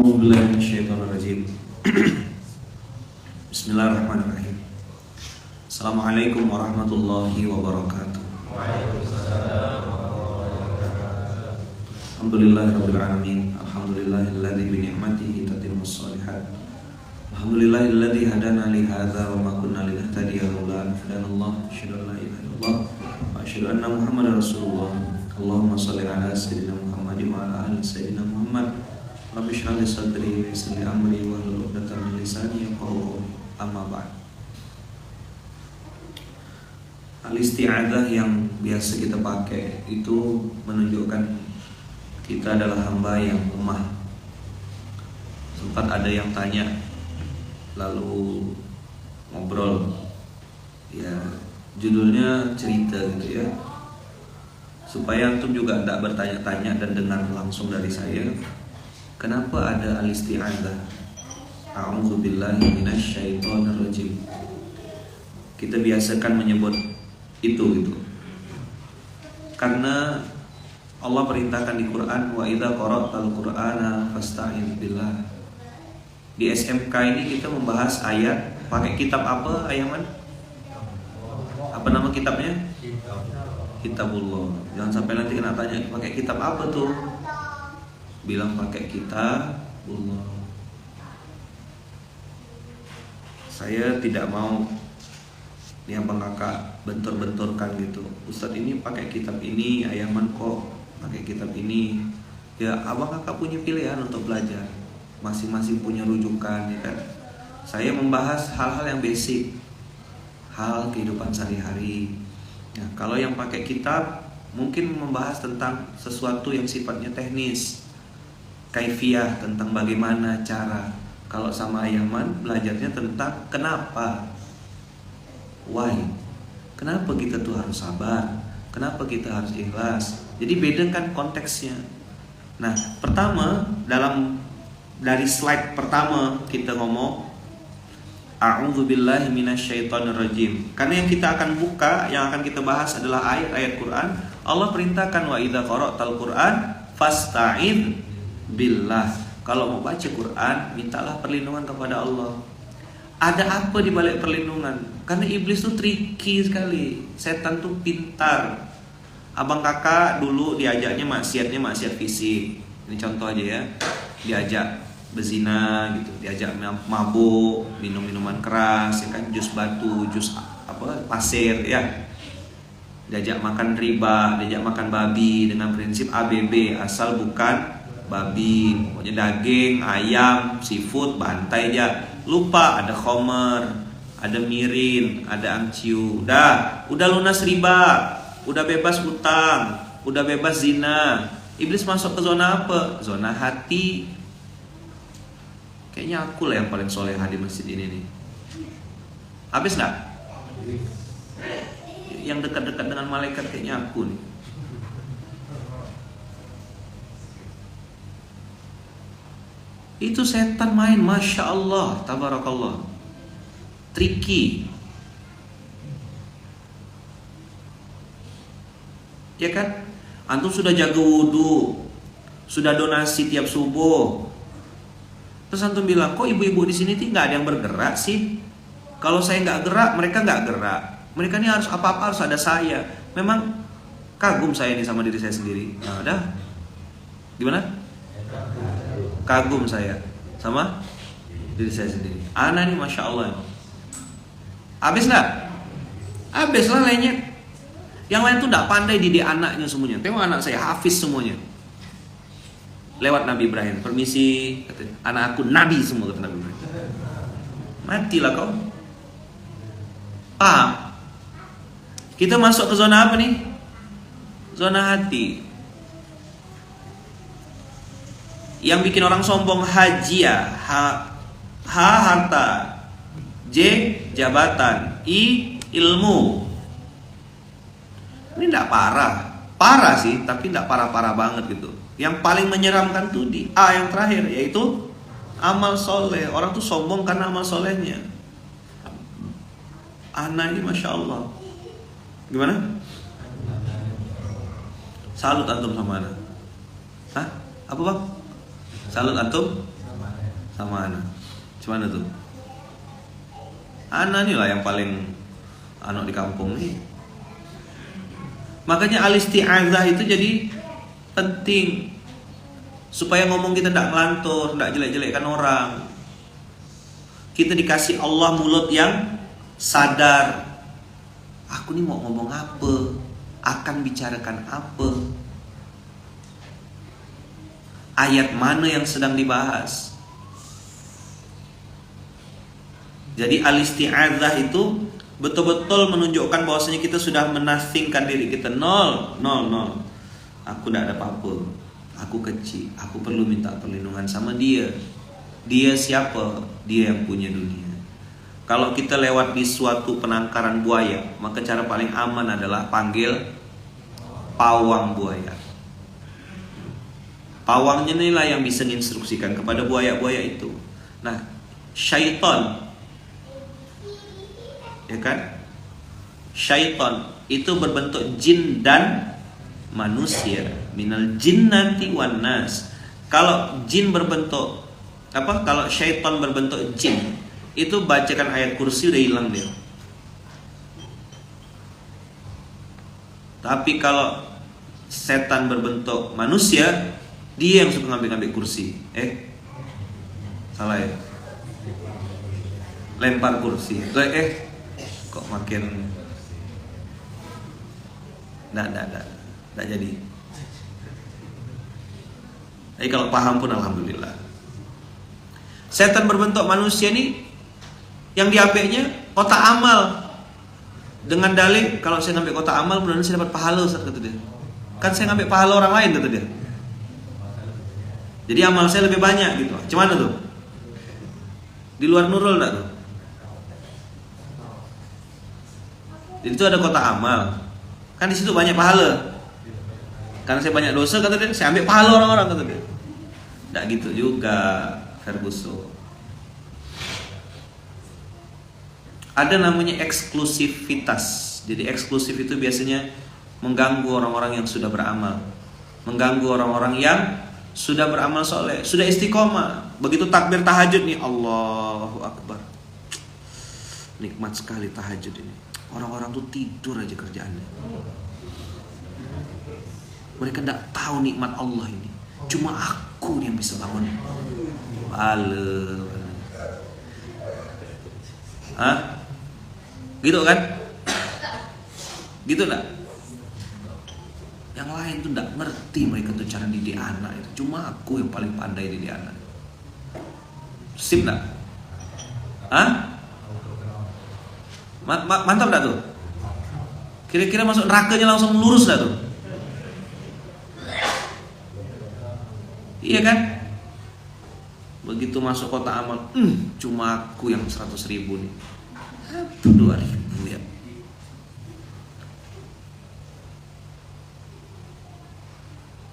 A'udzu billahi minasyaitonir rajim. Bismillahirrahmanirrahim. Assalamualaikum warahmatullahi wabarakatuh. Waalaikumsalam warahmatullahi wabarakatuh. Alhamdulillahirabbil alamin. Alhamdulillahilladzi bi ni'matihi tatimmus shalihat. Alhamdulillahilladzi hadana li hadza wa ma kunna linahtadiya laula an hadanallah. Asyhadu an la ilaha illallah wa asyhadu anna Muhammadar Rasulullah. Allahumma shalli ala sayyidina Muhammad wa ala ali sayyidina Muhammad. Rabbi shrah li sadri wa yassir li amri wahlul 'uqdatam min lisani yafqahu qawli. Amma ba'd. Al-isti'adzah yang biasa kita pakai itu menunjukkan kita adalah hamba yang lemah. Sempat ada yang tanya, lalu ngobrol, ya judulnya cerita gitu ya, supaya antum juga tidak bertanya-tanya dan dengar langsung dari saya. Kenapa ada al-isti'adzah? A'udzubillahi minasyaitonirrajim. Kita biasakan menyebut itu gitu. Karena Allah perintahkan di Quran, wa idza qara'tal qur'ana fasta'in billah. Di SMK ini kita membahas ayat pakai kitab apa, Ayaman? Apa nama kitabnya? Kitabullah. Jangan sampai nanti kena tanya pakai kitab apa tuh. Bilang pakai kitabullah. Saya tidak mau ini abang kakak bentur-benturkan gitu. Ustadz ini pakai kitab ini, Ayaman kok pakai kitab ini. Ya abang kakak punya pilihan untuk belajar. Masing-masing punya rujukan ya kan. Saya membahas hal-hal yang basic, hal kehidupan sehari-hari. Ya, kalau yang pakai kitab mungkin membahas tentang sesuatu yang sifatnya teknis, kaifiyah, tentang bagaimana cara. Kalau sama Ayaman belajarnya tentang kenapa, why, kenapa kita tuh harus sabar, kenapa kita harus ikhlas. Jadi bedakan konteksnya. Nah, pertama dari slide pertama kita ngomong A'udzubillahi minasyaitonirrajim. Karena yang kita akan buka, yang akan kita bahas adalah ayat-ayat Quran. Allah perintahkan wa idza qara'tal Quran fasta'in billah. Kalau mau baca Quran, mintalah perlindungan kepada Allah. Ada apa di balik perlindungan? Karena iblis tuh tricky sekali. Setan tuh pintar. Abang kakak dulu diajaknya maksiat fisik. Ini contoh aja ya. Diajak berzina gitu, diajak mabuk, minum minuman keras, ya kan, jus batu, jus pasir ya. Diajak makan riba, diajak makan babi dengan prinsip ABB, asal bukan babi. Pokoknya daging, ayam, seafood, bantai aja. Lupa ada khomer, ada mirin, ada amciu. Udah lunas riba, udah bebas utang, udah bebas zina. Iblis masuk ke zona apa? Zona hati. Kayaknya aku lah yang paling solehah di masjid ini nih. Habis nggak? Yang dekat-dekat dengan malaikat kayaknya aku nih. Itu setan main, masya Allah, tabarakallah, tricky, ya kan? Antum sudah jaga wudu, sudah donasi tiap subuh. Terus antum bilang, kok ibu-ibu di sini nggak ada yang bergerak sih? Kalau saya nggak gerak, mereka nggak gerak. Mereka ini harus apa-apa harus ada saya. Memang kagum saya ini sama diri saya sendiri. Nah, udah, gimana? Kagum saya sama diri saya sendiri. Ana nih masya Allah. Habis nggak? Habis lah lenyek. Yang lain tuh nggak pandai didik anaknya semuanya. Tengok anak saya hafiz semuanya. Lewat Nabi Ibrahim, permisi, katanya, anak aku nabi semua, kata Nabi Ibrahim. Matilah kau. Paham? Kita masuk ke zona apa nih? Zona hati. Yang bikin orang sombong hajia, harta, J jabatan, I ilmu. Ini tidak parah sih, tapi tidak parah-parah banget gitu. Yang paling menyeramkan tuh di A yang terakhir, yaitu amal soleh. Orang tuh sombong karena amal solehnya. Anak ini masya Allah. Gimana? Salut antum sama anak. Hah? Apa bang? Salut antum sama Ana. Cuman tuh. Ana nih lah yang paling anak di kampung nih. Makanya al-isti'adzah itu jadi penting supaya ngomong kita tidak ngelantur, tidak jelek-jelekkan orang. Kita dikasih Allah mulut yang sadar. Aku nih mau ngomong apa, akan bicarakan apa, ayat mana yang sedang dibahas. Jadi al-isti'adzah itu betul-betul menunjukkan bahwasanya kita sudah menasingkan diri kita. Nol. Aku tidak ada apa-apa. Aku kecil. Aku perlu minta perlindungan sama dia. Dia siapa? Dia yang punya dunia. Kalau kita lewat di suatu penangkaran buaya, maka cara paling aman adalah panggil pawang buaya. Pawangnya inilah yang bisa menginstruksikan kepada buaya-buaya itu. Nah, syaitan, ya kan? Syaitan itu berbentuk jin dan manusia. Minal jinnati wan nas. Kalau jin berbentuk apa? Kalau syaitan berbentuk jin, itu bacakan ayat kursi udah hilang dia. Tapi kalau setan berbentuk manusia, dia yang suka ngambil-ngambil kursi. Salah ya? Lempar kursi. Kok makin Nggak jadi. Tapi kalau paham pun alhamdulillah. Setan berbentuk manusia nih, yang diambilnya kotak amal. Dengan dalih, kalau saya ngambil kotak amal, mudah-mudahan saya dapat pahala, Ustaz, kata dia. Kan saya ngambil pahala orang lain, kata dia. Jadi amal saya lebih banyak gitu. Cuman tuh? Di luar Nurul enggak tuh? Jadi itu ada kotak amal. Kan di situ banyak pahala. Karena saya banyak dosa, kata dia, saya ambil pahala orang-orang, kata dia. Enggak gitu juga, Ferguson. Ada namanya eksklusivitas. Jadi eksklusif itu biasanya mengganggu orang-orang yang sudah beramal, mengganggu orang-orang yang sudah beramal soleh, sudah istiqomah. Begitu takbir tahajud nih, Allahu Akbar, nikmat sekali tahajud ini. Orang-orang tuh tidur aja kerjaannya. Mereka tidak tahu nikmat Allah ini. Cuma aku yang bisa bangun. Hah? Gitu kan? Gitu enggak? Yang lain tuh enggak ngerti mereka tuh cara didik anak itu. Cuma aku yang paling pandai didik anak. Sip enggak? Hah? Mantap enggak tuh? Kira-kira masuk nerakanya langsung lurus enggak tuh? Iya kan? Begitu masuk kota amal, cuma aku yang 100.000 nih. Itu 2.000 ya.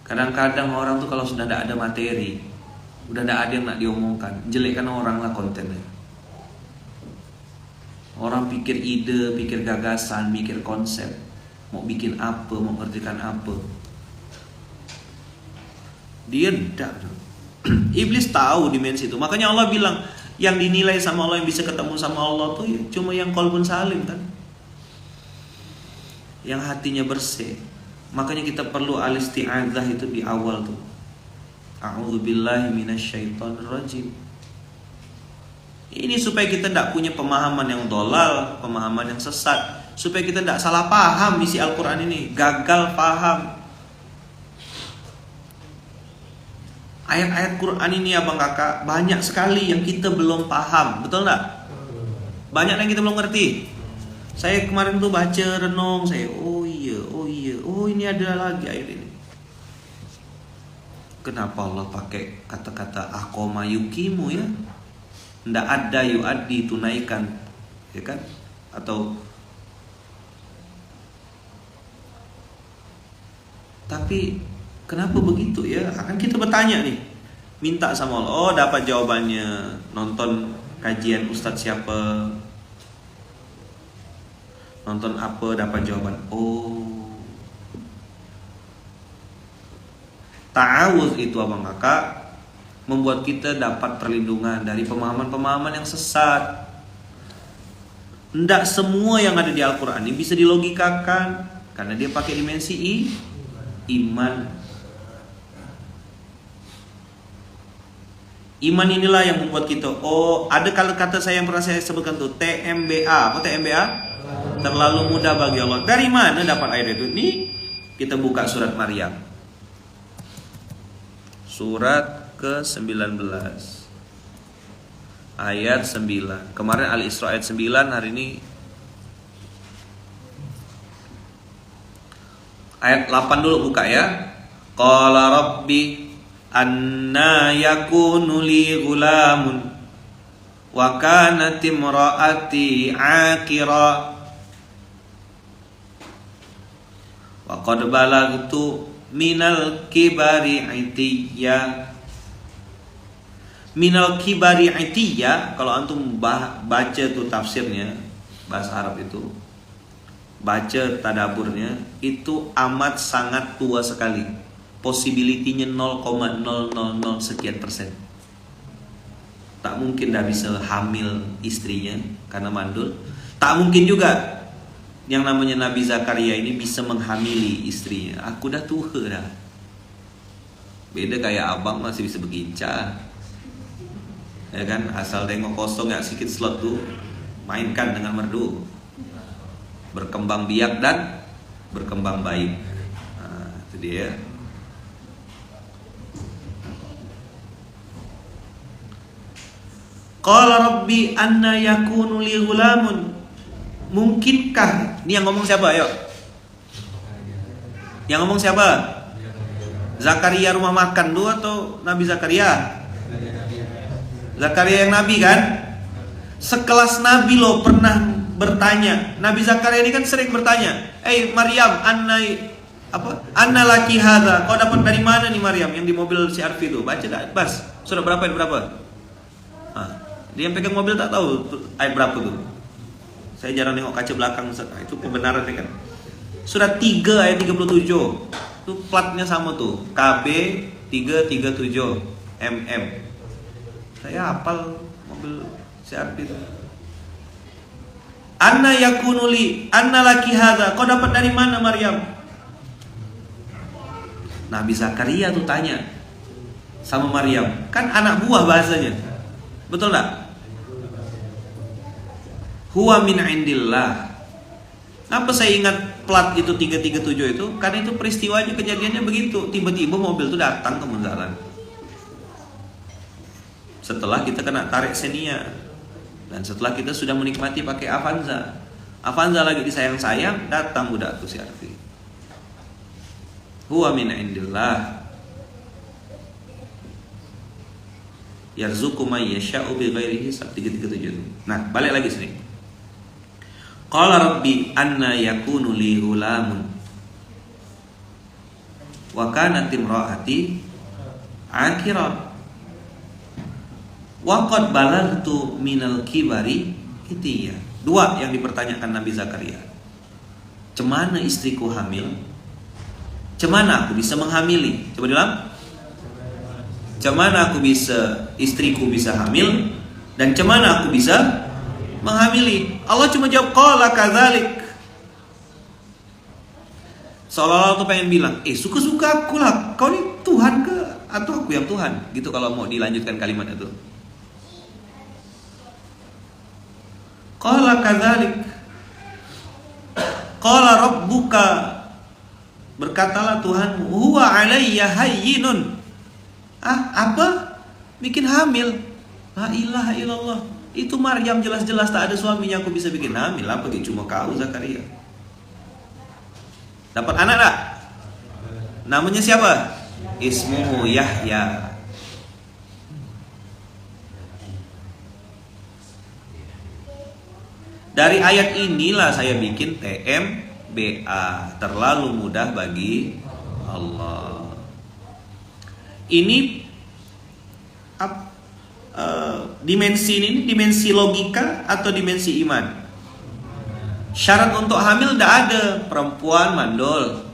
Kadang-kadang orang tuh kalau sudah tidak ada materi, udah tidak ada yang nak diomongkan, jelekkan orang lah kontennya. Orang pikir ide, pikir gagasan, pikir konsep, mau bikin apa, mau ngertikan apa. Dia tidak. Iblis tahu dimensi itu. Makanya Allah bilang, yang dinilai sama Allah, yang bisa ketemu sama Allah tuh cuma yang qalbun salim kan, yang hatinya bersih. Makanya kita perlu al-isti'adzah itu di awal tuh. A'udzubillahi minasyaitonirrajim. Ini supaya kita tidak punya pemahaman yang dolal, pemahaman yang sesat, supaya kita tidak salah paham isi Al-Quran ini, gagal paham. Ayat-ayat Quran ini abang kakak banyak sekali yang kita belum paham, betul enggak? Banyak yang kita belum ngerti. Saya kemarin tuh baca renung, saya oh ini ada lagi ayat ini. Kenapa Allah pakai kata-kata akoma yukimu ya? Nggak ada yu'addi tunaikan, ya kan? Atau tapi kenapa begitu ya? Akan kita bertanya nih, minta sama Allah. Oh, dapat jawabannya. Nonton kajian Ustadz siapa, nonton apa, dapat jawaban. Oh, ta'awuz itu abang kakak membuat kita dapat perlindungan dari pemahaman-pemahaman yang sesat. Tidak semua yang ada di Al-Quran ini bisa dilogikakan, karena dia pakai dimensi iman. Iman inilah yang membuat kita, ada kalau kata saya yang pernah saya sebutkan tuh, TMBA. Apa TMBA? Terlalu mudah bagi Allah. Dari mana dapat ayat itu? Nih, kita buka surat Maryam. Surat ke-19. Ayat 9. Kemarin Al-Isra ayat 9, hari ini ayat 8 dulu buka ya. Qala rabbi anna yakunu li gulamun wa kanat imraati aqira wa qad balagtu minal kibari itiyya. Minal kibari itiyya, kalau antum baca tuh tafsirnya bahasa Arab itu, baca tadaburnya, itu amat sangat tua sekali. Possibility-nya 0,000 sekian persen. Tak mungkin dah bisa hamil istrinya karena mandul. Tak mungkin juga yang namanya Nabi Zakaria ini bisa menghamili istrinya. Aku dah tua dah. Beda kayak abang masih bisa bergincah. Ya kan, asal tengok kosong ya sedikit slot tuh, mainkan dengan merdu. Berkembang biak dan berkembang baik. Nah, itu dia. Qala rabbi anna yakunu li ghulamun. Mungkinkah? Ini yang ngomong siapa? Ayo. Yang ngomong siapa? Zakaria rumah makan dulu atau Nabi Zakaria? Zakaria yang Nabi kan? Sekelas Nabi loh pernah bertanya. Nabi Zakaria ini kan sering bertanya, Maryam, anna laki hadza? Kau dapat dari mana nih Maryam? Yang di mobil si Arfi itu. Baca dah, Bas. Surat berapa ayat berapa? Dia yang pegang mobil tak tahu ayat berapa tuh. Saya jarang nengok kaca belakang. Itu kebenaran kan. Surat 3 ayat 37. Itu platnya sama tuh. KB 337 MM. Saya hafal mobil CRV itu. Anna yakunuli, anna laki hadza? Kau dapat dari mana Maryam? Nabi Zakaria tuh tanya sama Maryam. Kan anak buah bahasanya. Betul tak? Huwa min indillah. Apa saya ingat plat itu 337 itu? Karena itu peristiwanya, kejadiannya begitu. Tiba-tiba mobil itu datang ke Munzalan. Setelah kita kena tarik Xenia, dan setelah kita sudah menikmati pakai Avanza. Avanza lagi disayang-sayang, datang budak tu si Arfi. Huwa min indillah. Yarzuqu may yasha'u bighairi hisab. 337. Nah, balik lagi sini. Qala rabbi anna yakunu li ghulamun wa kanat imraati aqira wa qad balagtu minal kibari itiyya. Dua yang dipertanyakan Nabi Zakaria. Cemana istriku hamil? Cemana aku bisa menghamili? Coba diulang. Cemana aku bisa, istriku bisa hamil, dan cemana aku bisa menghamili? Allah cuma jawab qala kadzalik. Seolah-olah tuh pengen bilang, suka-suka aku lah. Kau ini Tuhan ke atau aku yang Tuhan? Gitu kalau mau dilanjutkan kalimat itu. Qala kadzalik. Qala rabbuka, berkatalah Tuhanmu, huwa alayya hayyinun. Apa? Bikin hamil? La ilaha illallah. Itu Maryam jelas-jelas tak ada suaminya, aku bisa bikin hamil. Apa gitu cuma kau Zakaria? Dapat anak tak? Namanya siapa? Ismuhu Yahya. Dari ayat inilah saya bikin TMBA. Terlalu mudah bagi Allah. Ini dimensi ini dimensi logika atau dimensi iman? Syarat untuk hamil tidak ada. Perempuan mandul,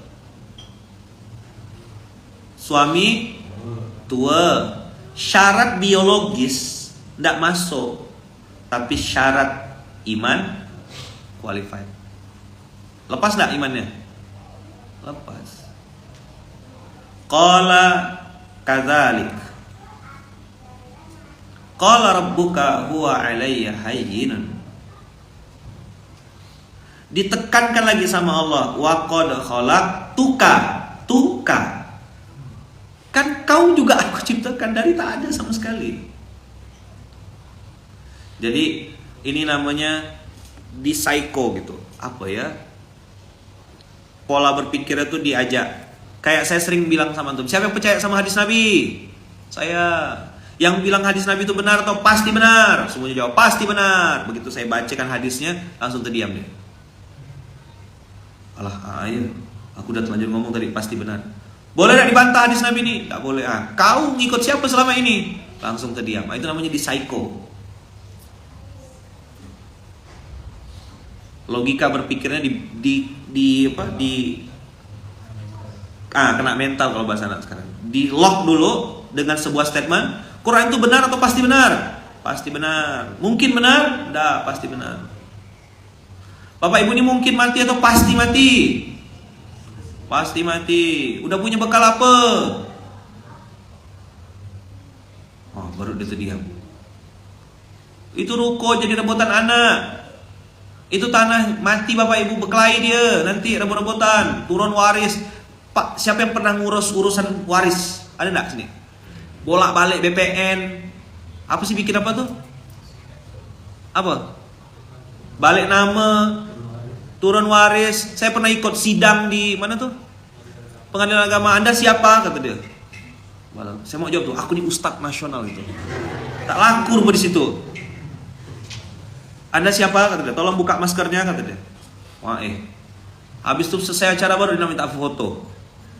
suami tua, syarat biologis tidak masuk, tapi syarat iman qualified. Lepas tidak imannya? Lepas. Qala kadzalik. Qala rabbuka huwa alayya hayyinun. Ditekankan lagi sama Allah, wa qad khalaqtuka, tuka. Kan kau juga aku ciptakan dari tak ada sama sekali. Jadi ini namanya di psycho gitu. Apa ya? Pola berpikirnya tuh diajak. Kayak saya sering bilang sama antum, siapa yang percaya sama hadis Nabi? Saya. Yang bilang hadis Nabi itu benar atau pasti benar? Semuanya jawab pasti benar. Begitu saya bacakan hadisnya, langsung terdiam dia. Alah, iya. Aku udah terlanjur ngomong tadi pasti benar. Boleh tidak dibantah hadis Nabi ini? Tak boleh. Kau ngikut siapa selama ini? Langsung terdiam. Itu namanya di psycho. Logika berpikirnya kena mental kalau bahasa anak sekarang. Di lock dulu dengan sebuah statement. Quran itu benar atau pasti benar? Pasti benar. Mungkin benar? Tidak, pasti benar. Bapak ibu ini mungkin mati atau pasti mati? Pasti mati. Udah punya bekal apa? Oh, baru dia terdiam. Itu ruko jadi rebutan anak. Itu tanah mati bapak ibu, beklai dia. Nanti rebut-rebutan, turun waris. Pak, siapa yang pernah ngurus urusan waris? Ada enggak sini? Bolak-balik BPN. Apa sih bikin apa tuh? Apa? Balik nama, turun waris. Saya pernah ikut sidang di mana tuh? Pengadilan agama. Anda siapa? Kata dia. Saya mau jawab tuh, aku ini ustadz nasional gitu. Tak laku di situ. Anda siapa? Kata dia. Tolong buka maskernya, kata dia. Wah, habis itu selesai acara baru dia minta foto.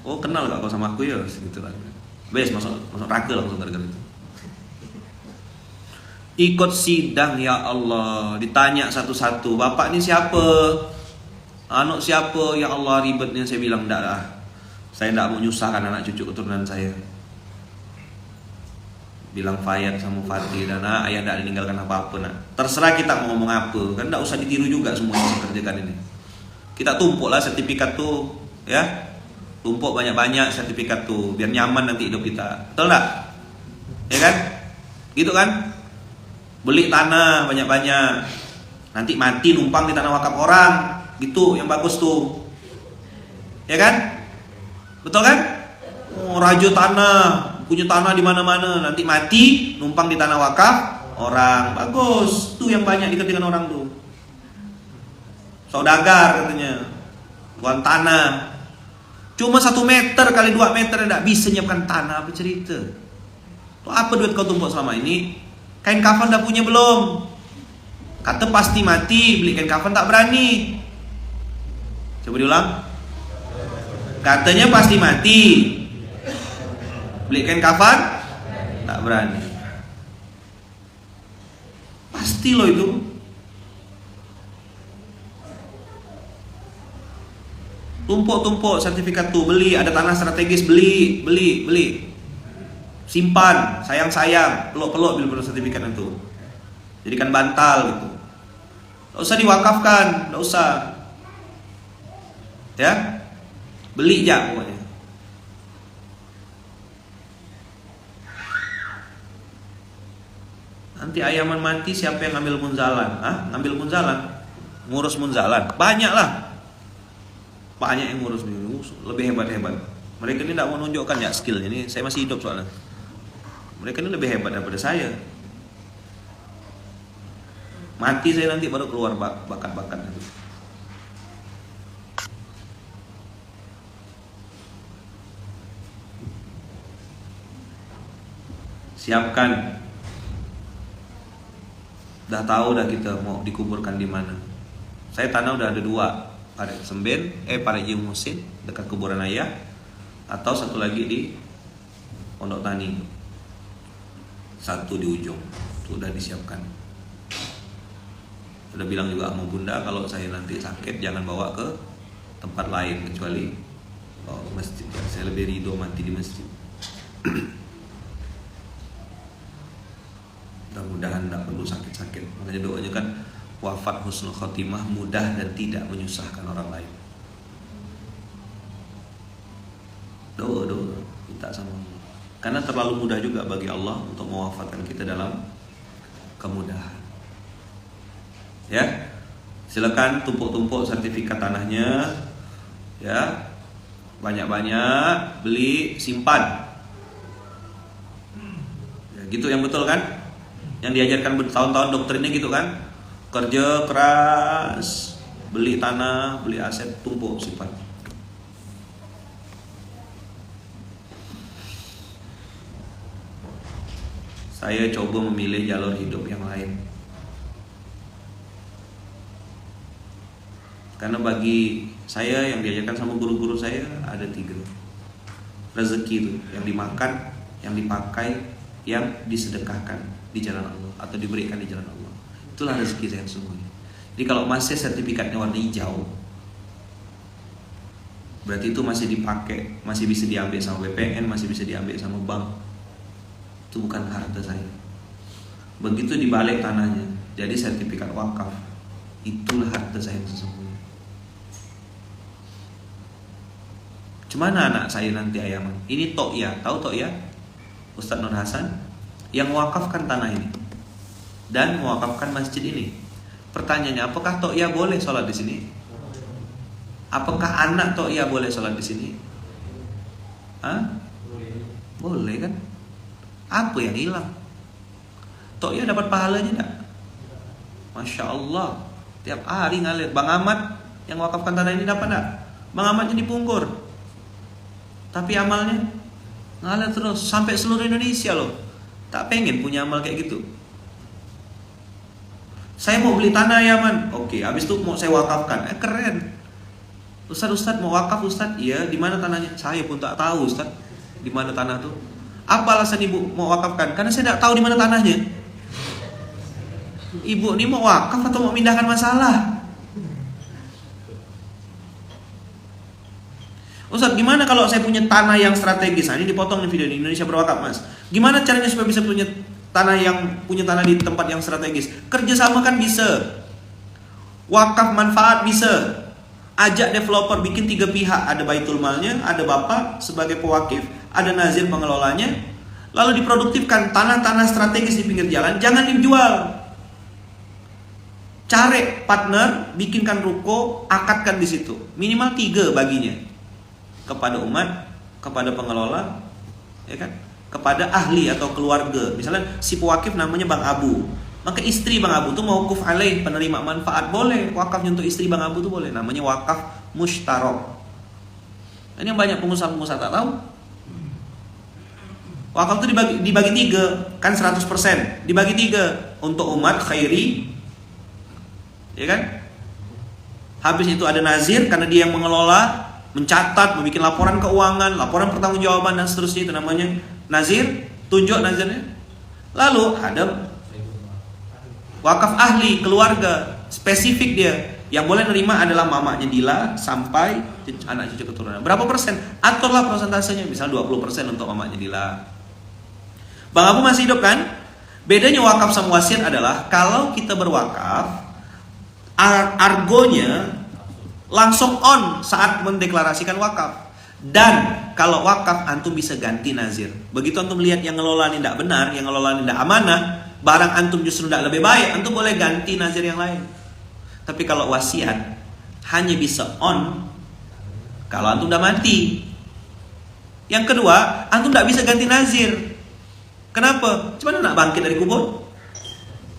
Oh, kenal gak kau sama aku ya? Segitu lah. Bes masuk raga langsung gara-gara itu. Ikut sidang, ya Allah, ditanya satu-satu. Bapak ini siapa? Anak siapa? Ya Allah, ribetnya. Saya bilang enggak lah. Saya enggak mau nyusahkan anak cucu keturunan saya. Bilang Fayat sama Fatih dan ayah enggak meninggalkan apa-apa nak. Terserah kita mau ngomong apa. Kan enggak usah ditiru juga semua yang saya kerjakan ini. Kita tumpuklah sertifikat tuh, ya. Tumpuk banyak-banyak sertifikat tuh biar nyaman nanti hidup kita. Betul enggak? Ya kan? Gitu kan? Beli tanah banyak-banyak. Nanti mati numpang di tanah wakaf orang. Gitu yang bagus tuh. Ya kan? Betul kan? Oh, raja tanah, punya tanah di mana-mana, nanti mati numpang di tanah wakaf orang. Bagus. Tuh yang banyak diketikkan orang tuh. Saudagar katanya. Tuan tanah. Cuma 1 meter kali 2 meter tidak bisa nyiapkan tanah. Apa cerita? Tuh apa duit kau tumpuk selama ini? Kain kafan dah punya belum? Kata pasti mati, beli kain kafan tak berani. Coba diulang. Katanya pasti mati, beli kain kafan tak berani. Pasti loh itu. Tumpuk-tumpuk sertifikat tuh, beli, ada tanah strategis, beli. Simpan, sayang-sayang, peluk-peluk bila perlu sertifikat itu. Jadikan bantal gitu. Enggak usah diwakafkan, enggak usah. Ya? Beli aja pokoknya. Nanti ayaman mati siapa yang ngambil munzalan? Ngambil munzalan? Ngurus munzalan? Banyak lah. Banyak yang ngurus dulu, lebih hebat-hebat. Mereka ini tidak mau menunjukkan ya skillnya ini. Saya masih hidup soalnya. Mereka ini lebih hebat daripada saya. Mati saya nanti baru keluar bakat-bakat itu. Siapkan. Dah tahu dah kita mau dikuburkan di mana. Saya tanah udah ada 2. Parit Semben, Parit Jim Musin dekat kuburan ayah, atau satu lagi di Pondok Tani, satu di ujung, sudah disiapkan. Sudah bilang juga sama bunda kalau saya nanti sakit jangan bawa ke tempat lain kecuali masjid. Saya lebih ridho mati di masjid. Mudah-mudahan tidak perlu sakit-sakit. Makanya doanya kan wafat husnul khotimah, mudah dan tidak menyusahkan orang lain. Doa minta sama Allah. Karena terlalu mudah juga bagi Allah untuk mewafatkan kita dalam kemudahan. Ya, silakan tumpuk-tumpuk sertifikat tanahnya, ya, banyak-banyak beli, simpan. Ya, gitu yang betul kan? Yang diajarkan bertahun-tahun doktrinnya gitu kan? Kerja keras, beli tanah, beli aset, tumpuk, simpan. Saya coba memilih jalur hidup yang lain. Karena bagi saya yang diajarkan sama guru-guru saya ada 3. Rezeki itu yang dimakan, yang dipakai, yang disedekahkan di jalan Allah atau diberikan di jalan Allah. Itulah rezeki saya sesungguhnya. Jadi kalau masih sertifikatnya warna hijau, berarti itu masih dipakai, masih bisa diambil sama BPN, masih bisa diambil sama bank. Itu bukan harta saya. Begitu dibalik tanahnya, jadi sertifikat wakaf, itulah harta saya sesungguhnya. Cemana anak saya nanti ayaman? Ini Tokya, tahu Tokya? Ustadz Nur Hasan yang mewakafkan tanah ini dan mewakafkan masjid ini. Pertanyaannya, apakah Tokya boleh sholat di sini? Apakah anak Tokya boleh sholat di sini? Hah? Boleh kan? Apa yang hilang? Tokya dapat pahalanya enggak? Masya Allah, tiap hari ngalir. Bang Ahmad yang wakafkan tanah ini dapat enggak? Bang Ahmadnya dipungkur, tapi amalnya ngalir terus sampai seluruh Indonesia loh. Tak pengen punya amal kayak gitu. Saya mau beli tanah ya man. Oke, habis itu mau saya wakafkan. Keren. Ustadz mau wakaf Ustadz. Iya, di mana tanahnya? Saya pun tak tahu Ustadz, di mana tanah tuh. Apa alasan ibu mau wakafkan? Karena saya tidak tahu di mana tanahnya. Ibu ini mau wakaf atau mau mindahkan masalah? Ustadz, gimana kalau saya punya tanah yang strategis? Nah, ini dipotong nih video di Indonesia Berwakaf, Mas. Gimana caranya supaya bisa punya tanah di tempat yang strategis? Kerjasama kan bisa. Wakaf manfaat bisa. Ajak developer bikin 3 pihak. Ada baitul malnya, ada bapak sebagai pewakif, ada nazir pengelolanya. Lalu diproduktifkan tanah-tanah strategis di pinggir jalan, jangan dijual. Cari partner, bikinkan ruko, akadkan di situ. Minimal 3 baginya. Kepada umat, kepada pengelola, ya kan? Kepada ahli atau keluarga. Misalnya si pewakif namanya Bang Abu, maka istri Bang Abu tuh mauquf alaih, penerima manfaat, boleh wakafnya untuk istri Bang Abu tuh boleh. Namanya wakaf mushtarok. Ini yang banyak pengusaha-pengusaha tak tahu. Wakaf itu dibagi 3, kan 100%. Dibagi 3 untuk umat khairi, ya kan? Habis itu ada nazir karena dia yang mengelola, mencatat, membuat laporan keuangan, laporan pertanggungjawaban dan seterusnya, itu namanya nazir, tunjuk nazirnya. Lalu ada wakaf ahli, keluarga, spesifik dia. Yang boleh nerima adalah mamanya Dila sampai anak cucu keturunan. Berapa persen? Aturlah persentasenya, misal 20% untuk mamanya Dila. Bang Abu masih hidup kan? Bedanya wakaf sama wasiat adalah kalau kita berwakaf, argonya langsung on saat mendeklarasikan wakaf. Dan kalau wakaf antum bisa ganti nazir. Begitu antum lihat yang ngelola ini tidak benar, yang ngelola ini tidak amanah, barang antum justru tidak lebih baik, antum boleh ganti nazir yang lain. Tapi kalau wasiat hanya bisa on kalau antum udah mati. Yang kedua, antum tidak bisa ganti nazir. Kenapa? Cuman nak bangkit dari kubur.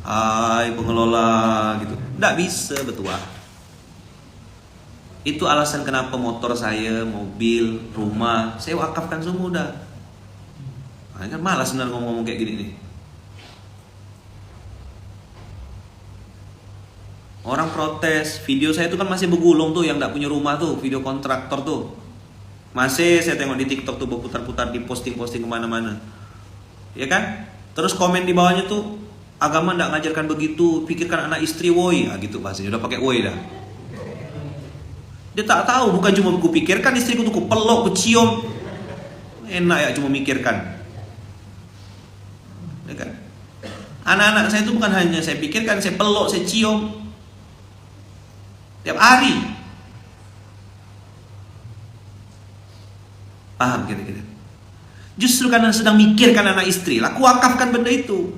Hai pengelola gitu. Tidak bisa betul. Itu alasan kenapa motor saya, mobil, rumah saya wakafkan semua udah. Nah, kan malas sebenarnya ngomong-ngomong kayak gini nih. Orang protes, video saya itu kan masih bergulung tuh, yang gak punya rumah tuh, video kontraktor tuh. Masih saya tengok di TikTok tuh berputar-putar, di posting-posting kemana-mana. Ya kan? Terus komen di bawahnya tuh, agama gak ngajarkan begitu, pikirkan anak istri woi. Nah gitu bahasanya, udah pakai woi dah. Dia tak tahu, bukan cuma ku pikirkan istriku tuh, ku peluk, ku cium. Enak ya cuma mikirkan. Ya kan? Anak-anak saya itu bukan hanya saya pikirkan, saya peluk, saya cium tiap hari. Paham kira-kira? Justru karena sedang mikirkan anak istri, aku wakafkan benda itu.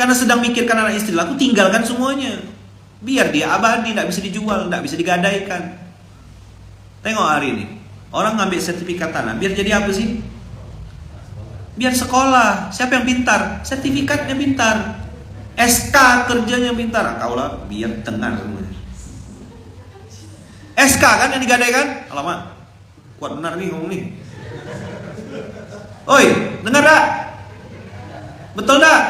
Karena sedang mikirkan anak istri, aku tinggalkan semuanya. Biar dia abadi, tidak bisa dijual, tidak bisa digadaikan. Tengok hari ini, orang ngambil sertifikat tanah, biar jadi apa sih? Biar sekolah. Siapa yang pintar? Sertifikatnya pintar. SK kerjanya pintar. Kaulah biar tenang semuanya. SK kan yang digadaikan? Alamak, kuat benar nih ngomong nih. Oi, dengar tak? Betul tak?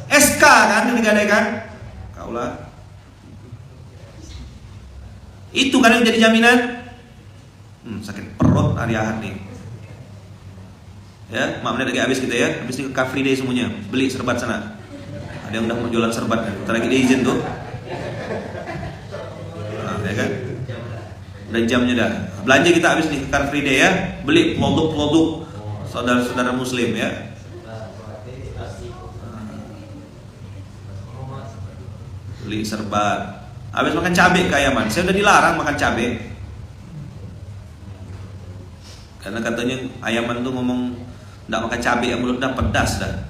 SK kan yang digadaikan? Kaulah. Itu kan yang jadi jaminan. Sakit perut hari Ahad nih. Ya, 5 menit lagi habis kita ya. Habis ini ke Car Free Day semuanya. Beli serbat sana. Ada yang udah mau jualan serbat kan. Ntar lagi dia izin tuh. Nah, ya kan? Udah jamnya dah. Belanja kita habis nih ke Car Free Day ya. Beli produk-produk saudara-saudara muslim ya. Beli serbat. Habis makan cabai ke Ayaman. Saya udah dilarang makan cabai. Karena katanya Ayaman tuh ngomong nggak makan cabai, yang mulut dah pedas dah.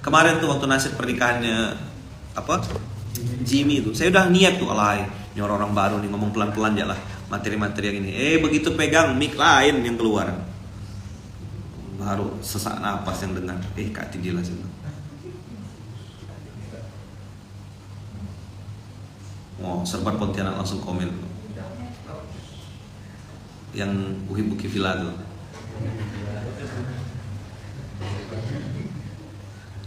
Kemarin tuh waktu nasib pernikahannya Jimmy itu, saya udah niat tuh, alay, ini orang baru nih ngomong pelan-pelan aja lah materi-materi yang ini. Begitu pegang mic lain yang keluar, baru sesak napas yang dengar. Kak Tidila sih. Serbat Pontianak langsung komen. Yang Buki Villa tuh.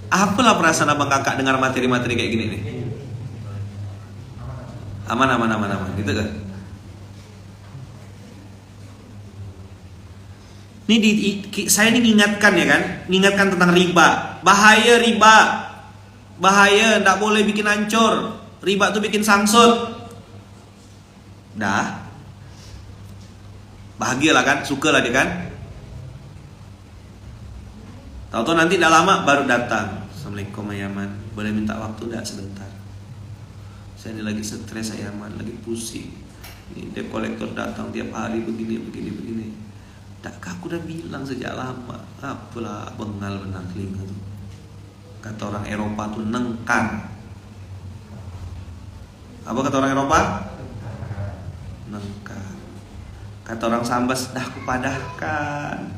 Apalah perasaan abang kakak dengar materi-materi kayak gini nih? Aman gitu kan? Saya ini ngingatkan ya kan, ngingatkan tentang riba, bahaya riba, bahaya, tidak boleh bikin hancur, riba tuh bikin sangsut. Dah, bahagialah kan, suka lah dia kan. Tahu-tahu nanti dah lama baru datang. Assalamualaikum Ayaman, boleh minta waktu enggak sebentar? Saya ini lagi stres Ayaman, lagi pusing. Ini debt collector datang tiap hari begini. Tak, aku udah bilang sejak lama. Apalah bengal benar telinga tuh. Kata orang Eropa tuh nengkar. Apa kata orang Eropa? Nengkar. Kata orang Sambas, dah aku padahkan.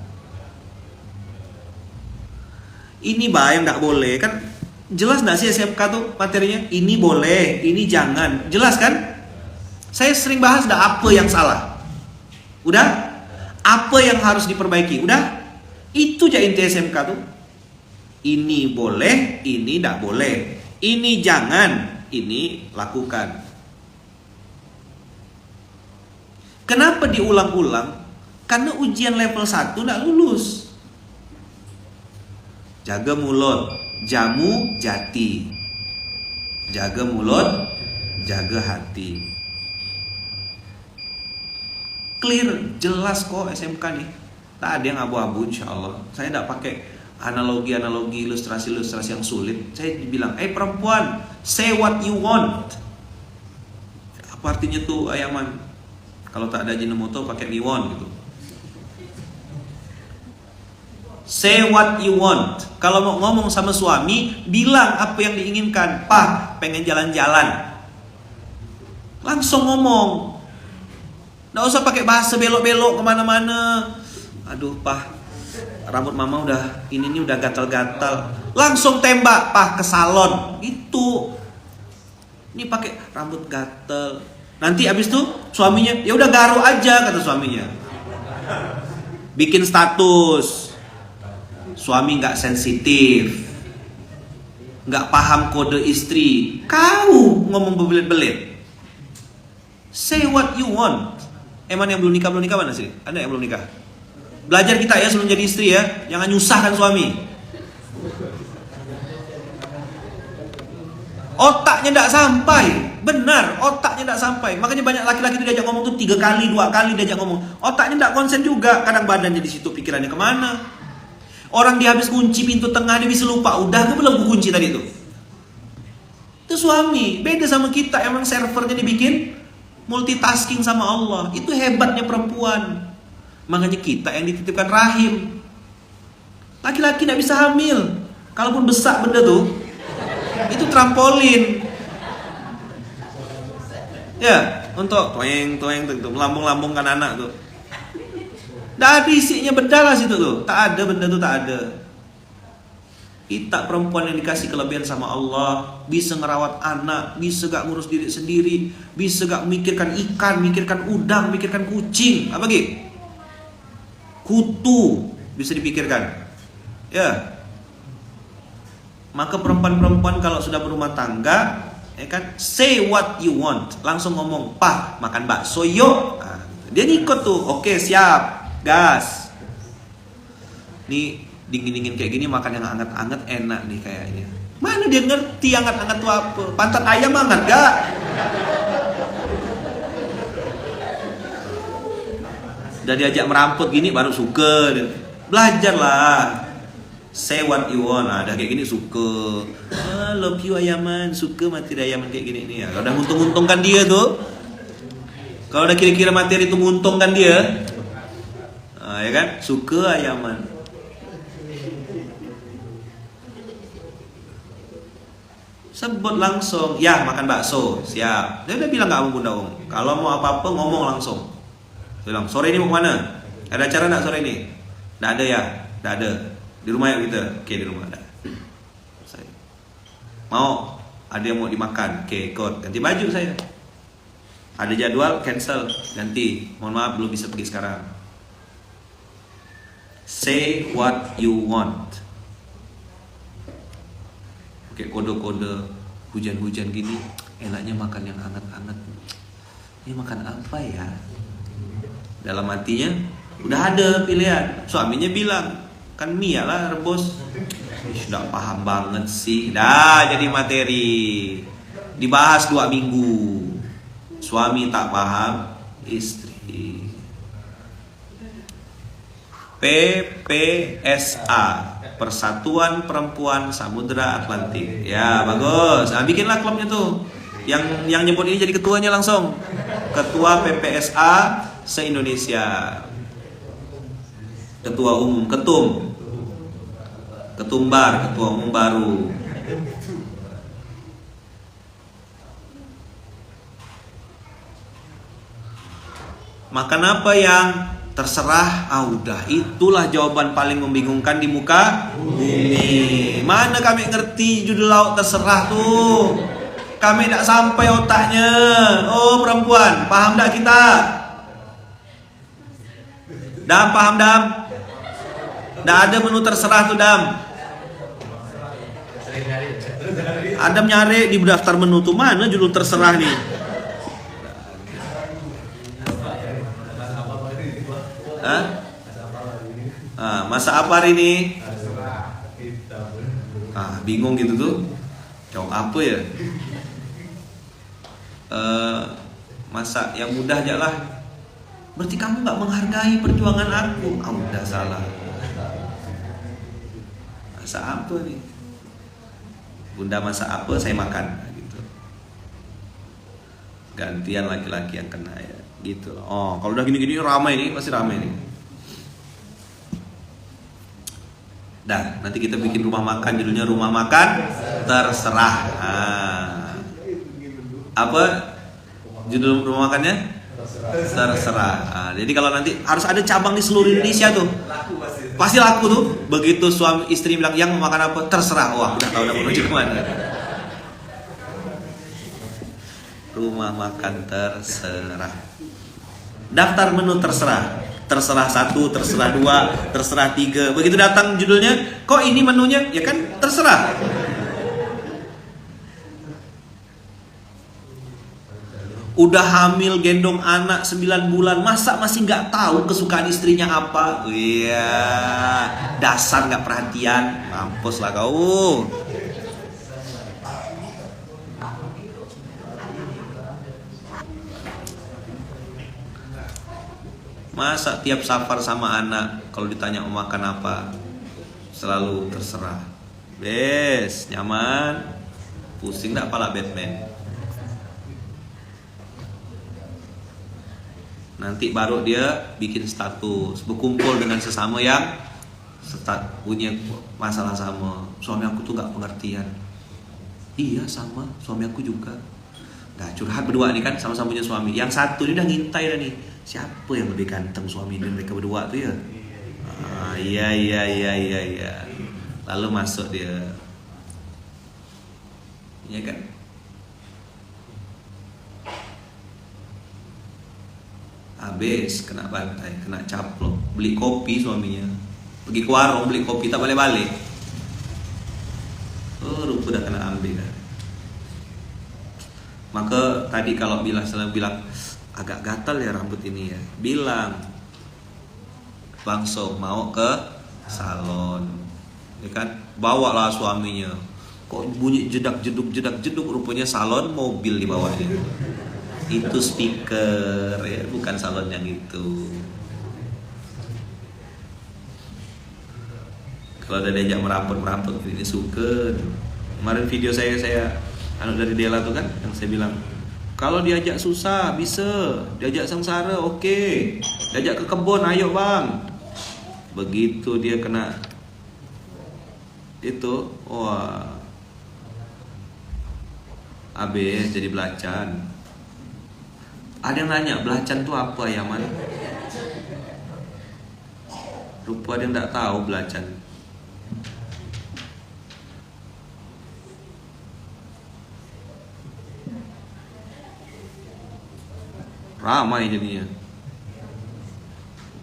Ini yang tidak boleh kan? Jelas nggak sih SMK tuh materinya? Ini boleh, ini jangan. Jelas kan? Saya sering bahas apa yang salah. Udah? Apa yang harus diperbaiki? Udah? Itu aja inti SMK tuh. Ini boleh, ini tidak boleh. Ini jangan, ini lakukan. Kenapa diulang-ulang? Karena ujian level 1 tidak lulus. Jaga mulut, jamu jati. Jaga mulut, jaga hati. Clear, jelas kok SMK nih. Tak ada yang abu-abu insyaallah. Saya tidak pakai analogi-analogi, ilustrasi-ilustrasi yang sulit. Saya bilang, perempuan, say what you want. Apa artinya tuh Ayaman? Kalau tak ada Ajinomoto pakai Miwon gitu. Say what you want. Kalau mau ngomong sama suami, bilang apa yang diinginkan. Pak, pengen jalan-jalan. Langsung ngomong. Nggak usah pakai bahasa belok-belok kemana-mana. Aduh, Pak, rambut mama udah ini udah gatal-gatal. Langsung tembak, Pak, ke salon. Itu. Ini pakai rambut gatal. Nanti abis itu suaminya, ya udah garuk aja kata suaminya. Bikin status. Suami nggak sensitif, nggak paham kode istri. Kau ngomong berbelit-belit. Say what you want. Emang yang belum nikah mana sih? Ada yang belum nikah? Belajar kita ya sebelum jadi istri ya. Jangan nyusahkan suami. Otaknya tidak sampai. Benar, otaknya tidak sampai. Makanya banyak laki-laki itu diajak ngomong tuh 3 kali, 2 kali diajak ngomong. Otaknya tidak konsen juga. Kadang badannya di situ, pikirannya kemana. Orang dia habis kunci pintu tengah, dia bisa lupa. Udah ke belum kunci tadi itu? Itu suami. Beda sama kita, emang servernya dibikin multitasking sama Allah. Itu hebatnya perempuan. Makanya kita yang dititipkan rahim. Laki-laki gak bisa hamil. Kalaupun besar benda tuh, itu trampolin. Ya, untuk toeng tuh melambung-lambungkan anak tuh. Nggak ada isinya benda lah situ tuh. Tak ada benda tuh, tak ada. Kita perempuan yang dikasih kelebihan sama Allah, bisa ngerawat anak, bisa gak ngurus diri sendiri, bisa gak mikirkan ikan, mikirkan udang, mikirkan kucing, apa gitu? Kutu bisa dipikirkan. Ya. Maka perempuan-perempuan kalau sudah berumah tangga, ya kan, say what you want, langsung ngomong, "Pah, makan bakso yuk." Nah, dia ngikut tuh. Oke, siap. Gas. Nih dingin-dingin kayak gini makan yang hangat-hangat enak nih kayaknya. Mana dia ngerti hangat-hangat tuh apa? Pantat ayam hangat gak? Udah diajak meramput gini baru suka. Belajarlah. Say what you want. Nah, udah kayak gini suka. Love you ayaman, suka materi ayaman kayak gini nih. Ya, kalau udah untung-untungkan dia tuh. Kalau udah kira-kira materi itu menguntungkan dia, ya kan? Suka ayaman. Sebut langsung, ya makan bakso, siap. Dia udah bilang gak mau bunda om. Kalau mau apa-apa ngomong langsung. Dia bilang, sore ini mau kemana? Ada acara gak sore ini? Gak ada ya? Gak ada. Di rumah ya kita? Oke, di rumah ada. Mau? Ada yang mau dimakan? Oke, ikut. Ganti baju saya. Ada jadwal, cancel. Ganti. Mohon maaf, belum bisa pergi sekarang. Say what you want. Kayak kode-kode hujan-hujan gini, enaknya makan yang hangat-hangat. Ini makan apa ya? Dalam hatinya udah ada pilihan. Suaminya bilang, kan mie lah rebus. Sudah paham banget sih. Dah jadi materi. Dibahas 2 minggu. Suami tak paham, istri. PPSA, Persatuan Perempuan Samudra Atlantik. Ya, bagus. Nah, bikinlah klubnya tuh. Yang nyebut ini jadi ketuanya langsung. Ketua PPSA se-Indonesia. Ketua umum, ketumbar, ketua umum baru. Makan apa yang terserah? Udah, itulah jawaban paling membingungkan di muka bumi. Mana kami ngerti judul lauk terserah tuh? Kami tidak sampai otaknya. Oh perempuan, paham tak kita? Dam, paham Dam? Tidak ada menu terserah tuh Dam. Adam nyari di daftar menu tuh, mana judul terserah nih? Masa apa hari ini? Bingung gitu tuh. Jawab apa ya? Masak yang mudah aja lah. Berarti kamu gak menghargai perjuangan aku. Udah salah. Masak apa nih? Bunda masak apa, saya makan gitu. Gantian laki-laki yang kena ya. Gitu. Oh, kalau udah gini-gini ramai nih, pasti ramai nih. Dah, nanti kita bikin rumah makan, judulnya rumah makan terserah. Apa judul rumah makannya? Terserah. Jadi kalau nanti harus ada cabang di seluruh Indonesia tuh. Pasti laku tuh. Begitu suami istri bilang yang mau makan apa, terserah. Wah, udah tahu udah menuju kemana. Rumah makan terserah. Daftar menu terserah. Terserah 1, terserah 2, terserah 3. Begitu datang judulnya, kok ini menunya? Ya kan terserah. Udah hamil gendong anak 9 bulan, masa masih nggak tahu kesukaan istrinya apa? Iya, dasar nggak perhatian, mampus lah kau. Masa tiap safar sama anak, kalau ditanya mau makan apa, selalu terserah. Bes, nyaman. Pusing enggak pala Batman. Nanti baru dia bikin status, berkumpul dengan sesama yang punya masalah sama. Suami aku tuh gak pengertian. Iya sama, suami aku juga. Nah curhat berdua nih kan, sama-sama punya suami. Yang satu ini udah ngintai dah nih, siapa yang lebih ganteng suami dari mereka berdua tuh ya. Iya. Lalu masuk dia. Iya kan? Habis kena bantai, kena caplok. Beli kopi suaminya, pergi ke warung beli kopi tak balik-balik. Rupa udah kena ambil kan. Maka tadi kalau selalu bilang agak gatal ya rambut ini ya, bilang langsung mau ke salon, ya kan? Bawalah suaminya. Kok bunyi jedak jeduk, rupanya salon mobil di bawahnya. Itu speaker ya, bukan salon yang itu. Kalau ada diajak merampok ini suka. Kemarin video saya dari Dela tuh kan, yang saya bilang kalau diajak susah bisa, diajak sengsara oke, diajak ke kebun ayo bang. Begitu dia kena itu, wah, habis jadi belacan. Ada yang nanya belacan tuh apa ya man? Rupa dia nggak tahu belacan. Ramai jadinya.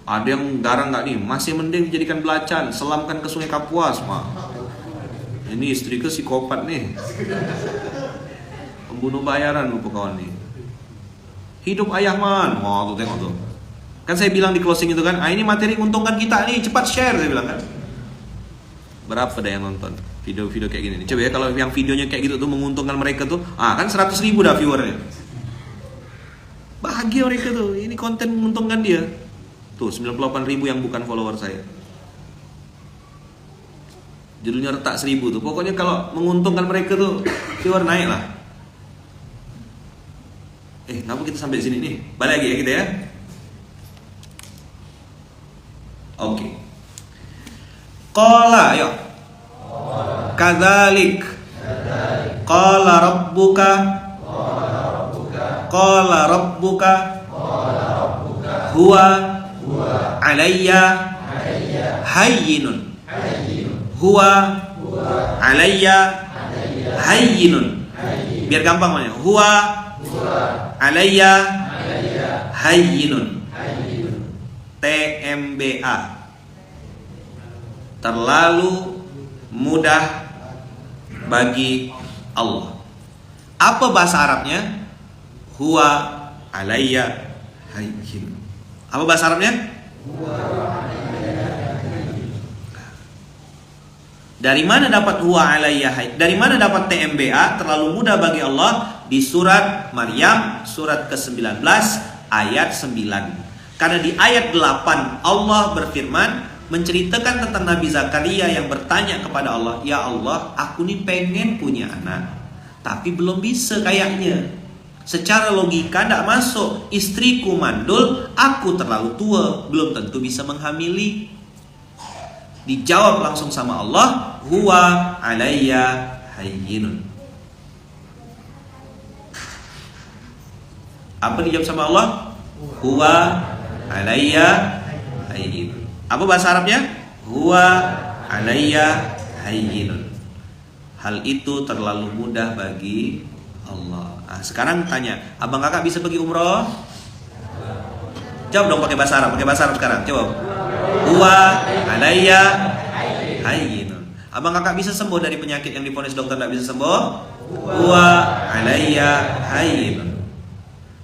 Ada yang garang nggak nih? Masih mending dijadikan belacan, selamkan ke Sungai Kapuas, mah. Ini istri ke psikopat nih, pembunuh bayaran lupa kawan nih. Hidup ayah man, wah tuh tengok tuh. Kan saya bilang di closing itu kan, ini materi menguntungkan kita nih, cepat share saya bilang kan. Berapa dah yang nonton video-video kayak gini nih? Coba ya kalau yang videonya kayak gitu tuh menguntungkan mereka tuh, kan 100.000 dah viewernya. Bahagia mereka tuh, ini konten menguntungkan dia. Tuh 98.000 yang bukan follower saya. Judulnya retak 1.000 tuh. Pokoknya kalau menguntungkan mereka tuh viewer naik lah. Kenapa kita sampai sini nih? Balik lagi ya kita ya. Oke. Qala ayo. Kadzalik. Qala rabbuka. Qala rabbuka. Huwa alayya hayyinun. Huwa alayya hayyinun. Biar gampang namanya. Huwa alayya hayyinun. TMBA. Terlalu mudah bagi Allah. Apa bahasa Arabnya? Huwa alayya hayyinun. Apa bahasa Arabnya? Dari mana dapat huwa alayya hayyinun? Dari mana dapat TMBA? Terlalu mudah bagi Allah. Di surat Maryam surat ke-19 ayat 9. Karena di ayat 8 Allah berfirman menceritakan tentang Nabi Zakaria yang bertanya kepada Allah, "Ya Allah, aku nih pengen punya anak, tapi belum bisa kayaknya. Secara logika tidak masuk. Istriku mandul, aku terlalu tua, belum tentu bisa menghamili." Dijawab langsung sama Allah, "Huwa alayya hayyinun." Apa dijawab sama Allah? Huwa alayya hayyinun. Apa bahasa Arabnya? Huwa alayya hayyinun. Hal itu terlalu mudah bagi Allah. Sekarang tanya, abang kakak bisa pergi umroh? Jawab dong pakai bahasa Arab sekarang. Jawab. Huwa alayya hayyinun. Abang kakak bisa sembuh dari penyakit yang divonis dokter tidak bisa sembuh? Huwa alayya hayyinun.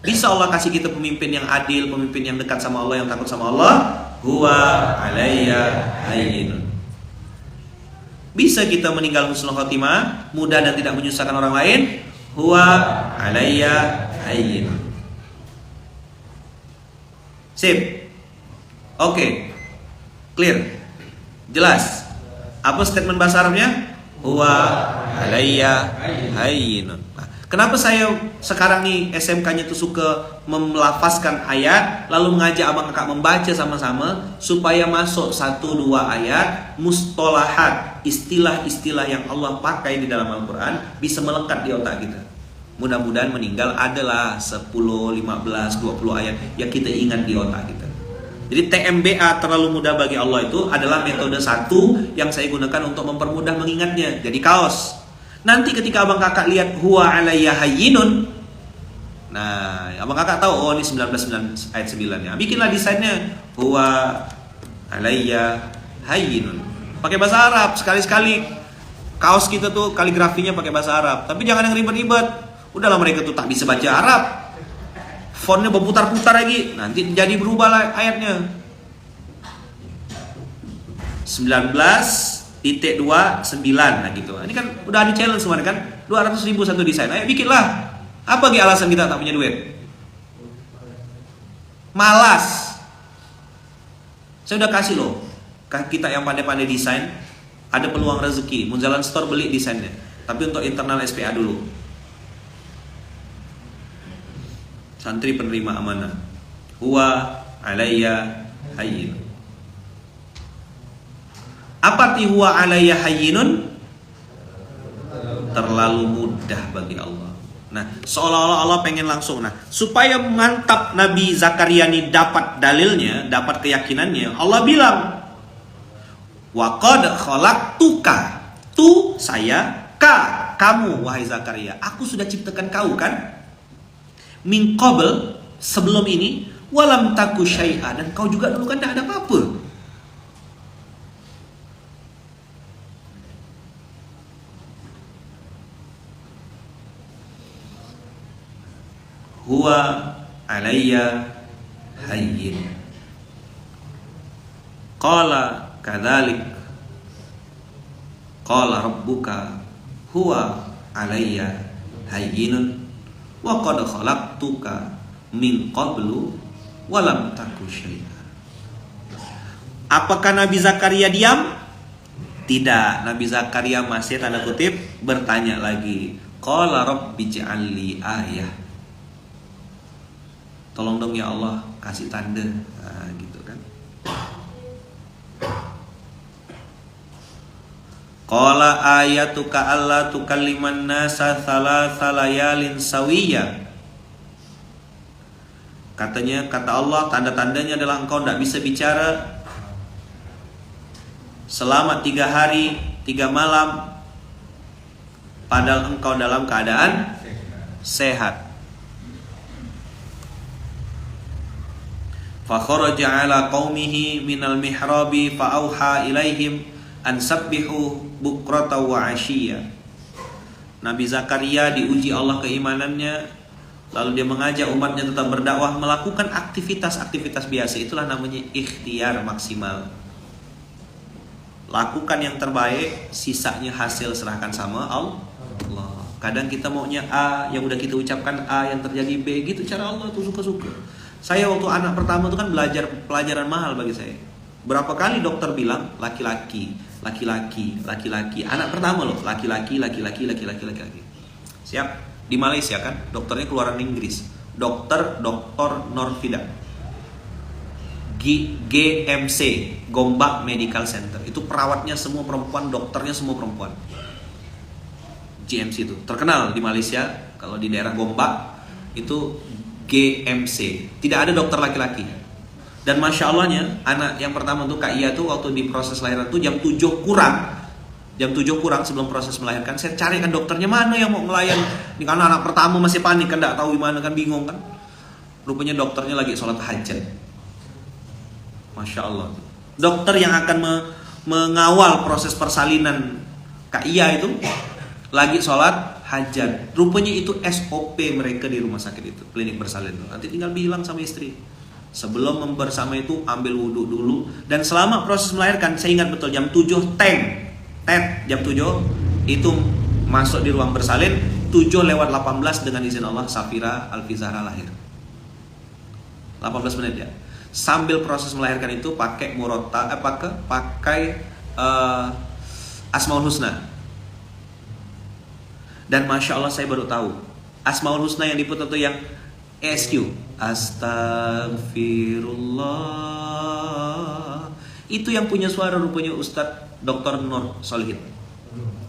Bisa Allah kasih kita pemimpin yang adil, pemimpin yang dekat sama Allah, yang takut sama Allah? Huwa alayya hayyinun. Bisa kita meninggal husnul khotimah, mudah dan tidak menyusahkan orang lain? Huwa alayya hayyinun. Sip. Oke. Clear. Jelas. Apa statement bahasa Arabnya? Huwa alayya hayyinun. Nah, kenapa saya sekarang nih SMK-nya tuh suka melafazkan ayat lalu mengajak abang kakak membaca sama-sama supaya masuk 1-2 ayat mustolahat, istilah-istilah yang Allah pakai di dalam Al-Quran bisa melekat di otak kita. Mudah-mudahan meninggal adalah 10, 15, 20 ayat yang kita ingat di otak kita. Jadi TMBA terlalu mudah bagi Allah itu adalah metode satu yang saya gunakan untuk mempermudah mengingatnya. Jadi kaos. Nanti ketika abang kakak lihat huwa alayya hayyinun, nah abang kakak tahu oh ini 19 ayat 9 ya. Bikinlah desainnya huwa alayya hayyinun. Pakai bahasa Arab sekali-sekali. Kaos kita tuh kaligrafinya pakai bahasa Arab. Tapi jangan yang ribet-ribet. Udahlah mereka tuh tak bisa baca Arab. Fontnya berputar-putar lagi, nanti jadi berubah lah ayatnya. 19.29 nah gitu. Ini kan udah ada challenge kemarin kan, 200.000 satu desain. Ayo bikinlah. Apa lagi alasan kita tak punya duit? Malas. Saya udah kasih loh, kita yang pandai-pandai desain ada peluang rezeki. Munjalan Store beli desainnya, tapi untuk internal SPA dulu. Santri penerima amanah. Huwa alayya hayyin. Apa arti huwa alayya hayyinun? Terlalu mudah bagi Allah. Nah, seolah-olah Allah pengen langsung. Nah, supaya mantap Nabi Zakaria ini dapat dalilnya, dapat keyakinannya, Allah bilang, wa qad khalaqtuka. Tu saya, ka kamu wahai Zakaria. Aku sudah ciptakan kau kan? Min qabl sebelum ini walam taku syai'a, dan kau juga dulu kan tidak ada apa-apa. Huwa alayya hayyin. Qala kadzalik qala rabbuka huwa alayya hayyinun wa qad khalaqtuka min qablu wa lam taku syai'a. Apakah Nabi Zakaria diam? Tidak, Nabi Zakaria masih tanda kutip bertanya lagi. Qala rabbi ij'alli ayah. Tolong dong ya Allah kasih tanda. Nah, gitu kan. Qala ayatuka alla tukalliman nasa thalatha layalin sawiyya. Katanya, kata Allah, tanda-tandanya adalah engkau tidak bisa bicara selama 3 hari 3 malam padahal engkau dalam keadaan sehat. Fa kharaja ala qaumihi minal mihrabi fa auha ilaihim an sabbihu bukrata wa ashiya. Nabi Zakaria diuji Allah keimanannya, lalu dia mengajak umatnya tetap berdakwah, melakukan aktivitas-aktivitas biasa. Itulah namanya ikhtiar maksimal. Lakukan yang terbaik, sisanya hasil serahkan sama Allah. Kadang kita maunya A, yang udah kita ucapkan A, yang terjadi B, gitu cara Allah tuh suka-suka. Saya waktu anak pertama itu kan belajar pelajaran mahal bagi saya. Berapa kali dokter bilang laki-laki, laki-laki, laki-laki. Anak pertama loh, laki-laki, laki-laki, laki-laki, laki-laki. Siap? Di Malaysia kan, dokternya keluaran Inggris. Dr. Norfida. GMC, Gombak Medical Center. Itu perawatnya semua perempuan, dokternya semua perempuan. GMC itu terkenal di Malaysia. Kalau di daerah Gombak itu GMC. Tidak ada dokter laki-laki. Dan Masya Allahnya, anak yang pertama tuh Kak Iya tuh waktu di proses lahiran tuh jam 7 kurang sebelum proses melahirkan, saya cari kan dokternya mana yang mau melayan. Ini karena anak pertama masih panik kan, gak tahu gimana kan, bingung kan. Rupanya dokternya lagi sholat hajat. Masya Allah. Dokter yang akan mengawal proses persalinan Kak Iya itu lagi sholat hajat. Rupanya itu SOP mereka di rumah sakit itu, klinik bersalin. Nanti tinggal bilang sama istri, sebelum membersama itu ambil wudhu dulu. Dan selama proses melahirkan, saya ingat betul jam 7 jam 7 itu masuk di ruang bersalin. 7:18 dengan izin Allah Safira Alfizahra lahir. 18 menit ya. Sambil proses melahirkan itu pakai murota, pakai Asmaul Husna. Dan Masya Allah saya baru tahu Asmaul Husna yang diputar itu yang ESQ, Astagfirullah. Itu yang punya suara rupanya Ustadz Dr. Nur Solihin.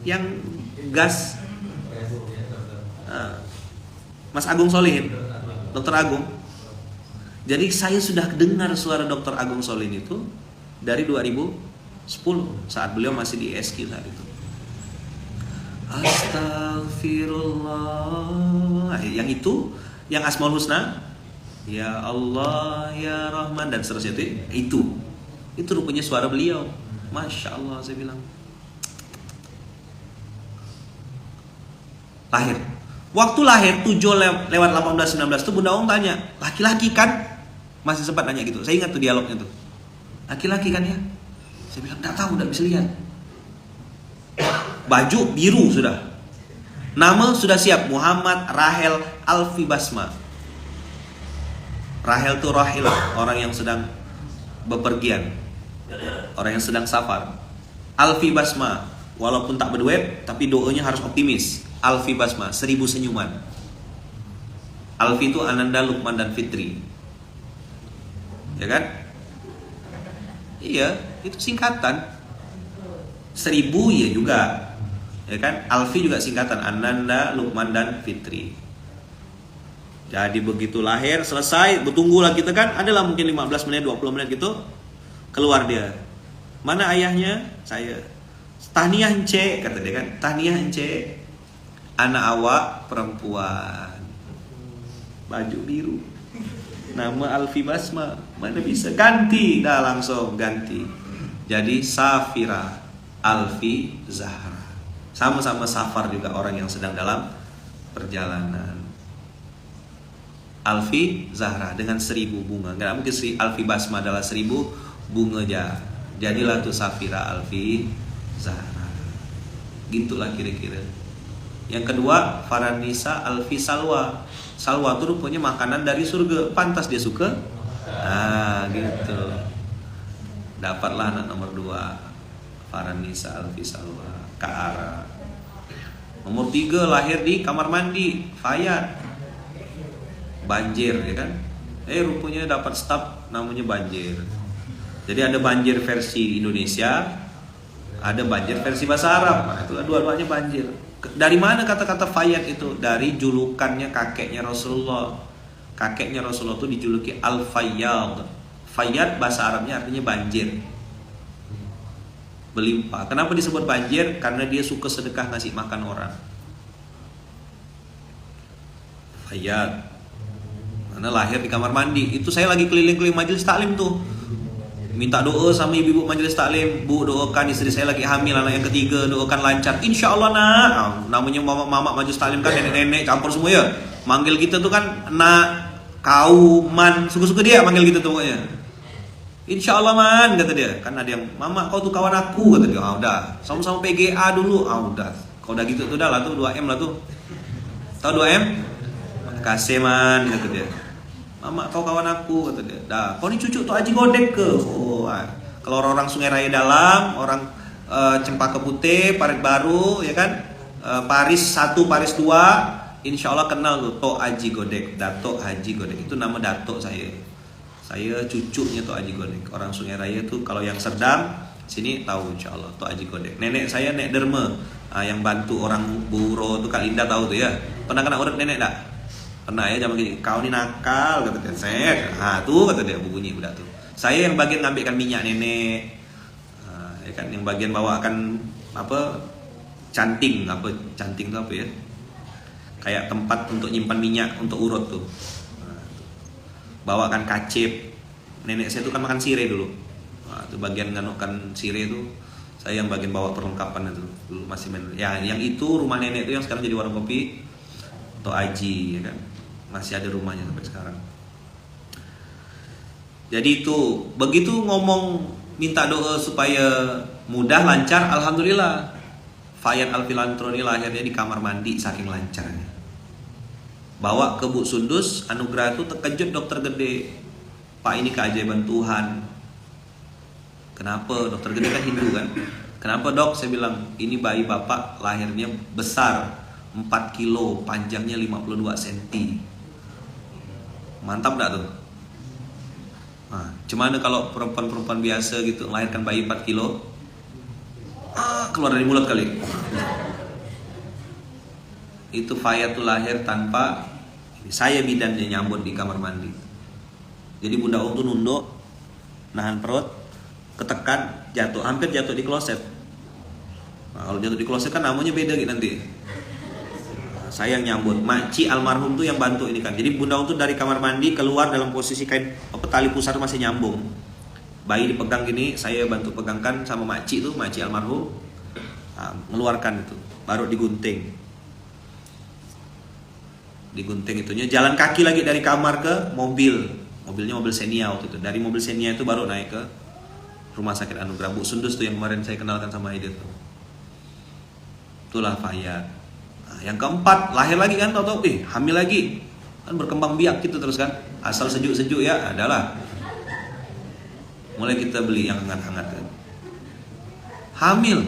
Yang gas Mas Agung Solihin, Dr. Agung. Jadi saya sudah dengar suara Dr. Agung Solihin itu dari 2010 saat beliau masih di ESQ saat itu. Astagfirullah. Yang itu, yang Asmaul Husna, Ya Allah, Ya Rahman, dan seterusnya itu rupanya suara beliau. Masya Allah, saya bilang. Lahir. Waktu lahir 7 lewat 18-19 itu Bunda Ong tanya, laki-laki kan? Masih sempat nanya gitu. Saya ingat tuh dialognya tuh. Laki-laki kan ya? Saya bilang, enggak tahu, enggak bisa lihat. Baju biru sudah. Nama sudah siap, Muhammad Rahel Alfi Basma. Rahel itu Rahilah, orang yang sedang bepergian, orang yang sedang safar. Alfi Basma, walaupun tak berduet, tapi doanya harus optimis. Alfi Basma, 1000 senyuman. Alfi itu Ananda, Lukman, dan Fitri. Ya kan? Iya, itu singkatan. 1000 ya juga. Ya kan? Alfi juga singkatan Ananda, Lukman, dan Fitri. Jadi begitu lahir, selesai, bertunggulah kita kan, adalah mungkin 15 menit, 20 menit gitu, keluar dia. Mana ayahnya? Saya. Tahniah ence, kata dia kan. Tahniah ence. Anak awak perempuan. Baju biru. Nama Alfi Basma. Mana bisa ganti? Dah langsung ganti. Jadi Safira Alfi Zahra. Sama-sama safar juga, orang yang sedang dalam perjalanan. Alfi Zahra dengan 1000 bunga. Gak mungkin Alfi Basma adalah 1000 bunga aja. Jadilah tuh Safira Alfi Zahra. Gitulah kira-kira. Yang kedua, Faranisa Alfi Salwa. Salwa itu rupanya makanan dari surga. Pantas dia suka. Nah gitu. Dapatlah anak nomor 2, Faranisa Alfi Salwa, Kaara. Nomor 3 lahir di kamar mandi, Fayat. Banjir, ya kan? Rupanya dapat staf namanya Banjir. Jadi ada Banjir versi Indonesia, ada Banjir versi bahasa Arab. Nah, itu dua-duanya Banjir. Dari mana kata-kata Fayat itu? Dari julukannya kakeknya Rasulullah. Kakeknya Rasulullah itu dijuluki Al-Fayyad. Fayyad bahasa Arabnya artinya banjir, berlimpah. Kenapa disebut banjir? Karena dia suka sedekah ngasih makan orang. Fayyad. Karena lahir di kamar mandi. Itu saya lagi keliling-keliling majelis taklim tuh, minta doa sama ibu-ibu majelis taklim. Bu, doakan istri saya lagi hamil, anak yang ketiga, doakan lancar. Insya Allah nak. Namanya mama majelis taklim kan nenek-nenek campur semua ya. Manggil kita tuh kan nak, kau, man, suka-suka dia manggil kita tuh pokoknya. Insya Allah man, kata dia. Kan ada yang, mama kau tuh kawan aku, kata dia. Udah, sama-sama PGA dulu. Udah, kalau udah gitu tuh udah lah tuh 2M lah tuh. Tahu 2M? Makasih man, kata dia. Mama kau kawan aku, kata dia. Dah, kau ni cucu tuh Haji Godek ke? Oh, kalau orang Sungai Raya Dalam, orang Cempaka Putih, Parit Baru, ya kan? Paris 1, Paris 2, insya Allah kenal tuh Tok Haji Godek, Datuk Haji Godek. Itu nama datuk saya. Saya cucunya Tok Haji Godek. Orang Sungai Raya tuh kalau yang Serdang sini tahu insya Allah Tok Haji Godek. Nenek saya Nek Derma, yang bantu orang Buro tuh Kak Linda tahu tuh ya. Pernah kena urut nenek tak? Pernah ya, zaman gini, kau ni nakal, kata dia. Set, tuh kata dia, bunyi budak tuh. Saya yang bagian ngambilkan minyak nenek, ya kan, yang bagian bawakan apa, canting itu apa ya? Kayak tempat untuk nyimpan minyak untuk urut tuh. Bawakan kacip. Nenek saya tuh kan makan sirih dulu. Itu bagian nganukan sirih tuh. Saya yang bagian bawa perlengkapan itu dulu masih main. Ya, yang itu rumah nenek itu yang sekarang jadi warung kopi Tok Haji, ya kan. Masih ada rumahnya sampai sekarang. Jadi itu, begitu ngomong minta doa supaya mudah lancar, alhamdulillah. Fayat Alfilantroni lahirnya di kamar mandi saking lancarnya. Bawa ke Bu Sundus, anugerah itu terkejut dokter gede. Pak, ini keajaiban Tuhan. Kenapa? Dokter gede kan Hindu kan. Kenapa dok? Saya bilang, ini bayi bapak lahirnya besar, 4 kilo, panjangnya 52 cm. Mantap gak tuh? Nah, cuman kalau perempuan-perempuan biasa gitu melahirkan bayi 4 kilo, keluar dari mulut kali. Itu Fayat tuh lahir tanpa, saya bidannya nyambut di kamar mandi. Jadi Bunda Ung tuh nunduk, nahan perut, ketekan, jatuh, hampir jatuh di kloset. Nah, kalau jatuh di kloset kan namanya beda gitu nanti. Nah, saya yang nyambut, Makci almarhum tuh yang bantu ini kan. Jadi Bunda Ung tuh dari kamar mandi keluar dalam posisi kain tali pusar masih nyambung. Bayi dipegang gini, saya bantu pegangkan sama Makci tuh, Makci almarhum. Nah, mengeluarkan itu, baru digunting. Digunting itunya, jalan kaki lagi dari kamar ke mobil. Mobilnya mobil Xenia waktu itu. Dari mobil Xenia itu baru naik ke Rumah Sakit Anugerah Bu Sundus tuh yang kemarin saya kenalkan sama Aidit tuh. Itulah Fayat. Nah, yang keempat lahir lagi kan, tau-tau hamil lagi. Kan berkembang biak gitu terus kan. Asal sejuk-sejuk ya adalah. Mulai kita beli yang hangat-hangat kan. Hamil.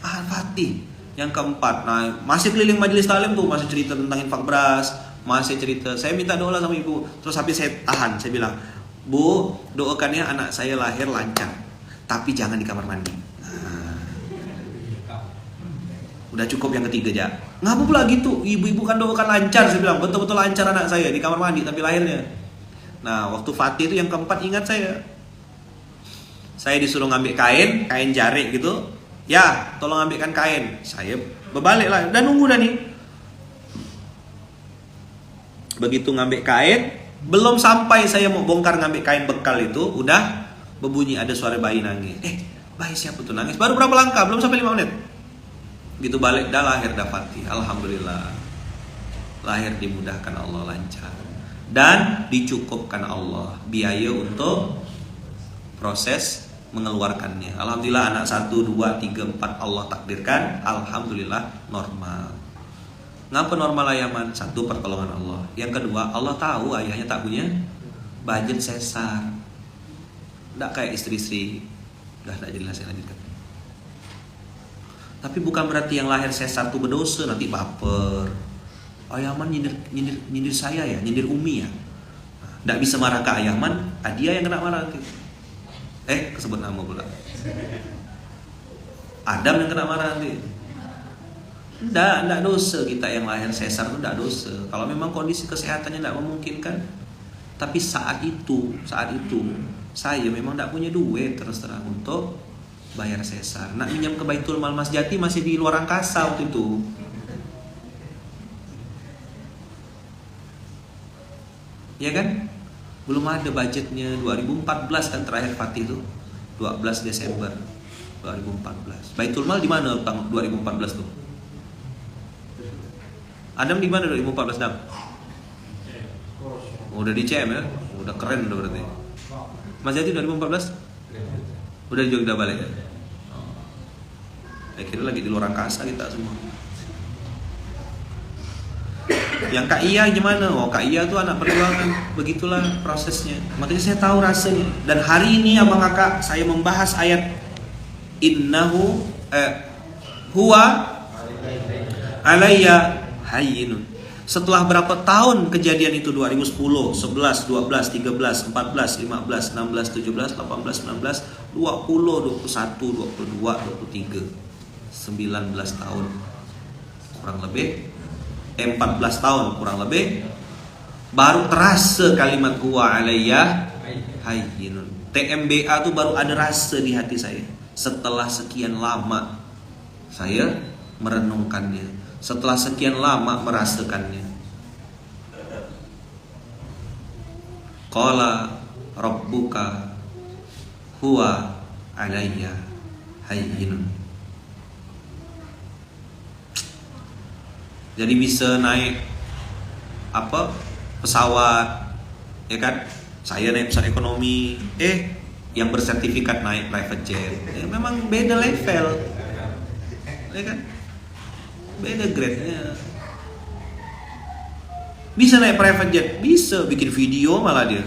Fatih. Yang keempat, nah masih keliling majelis taklim tuh, masih cerita tentang infak beras, masih cerita, saya minta doa sama ibu. Terus habis saya tahan, saya bilang, Bu, doakan ya anak saya lahir lancar, tapi jangan di kamar mandi. Nah, udah cukup yang ketiga aja. Ngapa pula gitu? Ibu-ibu kan doakan lancar, saya bilang, betul-betul lancar anak saya di kamar mandi, tapi lahirnya. Nah, waktu Fatih itu yang keempat ingat saya disuruh ngambil kain jarik gitu. Ya, tolong ambilkan kain. Saya berbalik lah, dan nunggu dah nih. Begitu ngambil kain, belum sampai saya mau bongkar ngambil kain bekal itu, udah berbunyi ada suara bayi nangis. Bayi siapa tuh nangis? Baru berapa langkah? Belum sampai 5 menit. Gitu balik, dah lahir dah Fatih. Alhamdulillah. Lahir dimudahkan Allah, lancar. Dan dicukupkan Allah biaya untuk proses mengeluarkannya. Alhamdulillah anak 1, 2, 3, 4 Allah takdirkan. Alhamdulillah normal. Ngapa normal ayaman? 1, pertolongan Allah. Yang kedua, Allah tahu ayahnya tak punya budget sesar. Tidak kayak istri-istri. Udah tak jelas saya lanjutkan. Tapi bukan berarti yang lahir sesar itu berdosa, nanti baper. Ayaman nyindir saya ya, nyindir Umi ya. Tidak bisa marah ke Ayaman, dia yang kena marah. Kesebut nama pula. Adam yang kena marah nanti. Tidak dosa kita yang lahir sesar itu, tidak dosa. Kalau memang kondisi kesehatannya tidak memungkinkan. Tapi saat itu saya memang tidak punya duit terus terang untuk bayar sesar. Nak minjam ke Baitul Mal Mas Jati masih di luar angkasa waktu itu. Ya kan? Belum ada budgetnya. 2014 kan terakhir Fatih itu 12 Desember 2014. Baitul Mal di mana tahun 2014 tuh? Adam di mana 2014 Adam? Udah di CM ya? Udah keren udah berarti. Mas Jati 2014? Udah di Jogja balik ya? Kira lagi di luar angkasa kita semua. Yang Kak Iya gimana? Kak Iya tuh anak perjuangan. Begitulah prosesnya. Makanya saya tahu rasanya. Dan hari ini abang kakak saya membahas ayat innahu huwa alayya hayyinun. Setelah berapa tahun kejadian itu? 2010, 11, 12, 13, 14, 15, 16, 17, 18, 19, 20, 21, 22, 23, 19 tahun kurang lebih. 14 tahun kurang lebih baru terasa kalimat huwa alayya hayyinun. TMBA tuh baru ada rasa di hati saya setelah sekian lama saya merenungkannya, setelah sekian lama merasakannya. Qala rabbuka huwa alayya hayyinun. Jadi bisa naik pesawat, ya kan? Saya naik pesawat ekonomi, yang bersertifikat naik private jet. Memang beda level, ya kan? Beda grade-nya. Bisa naik private jet, bisa bikin video malah dia.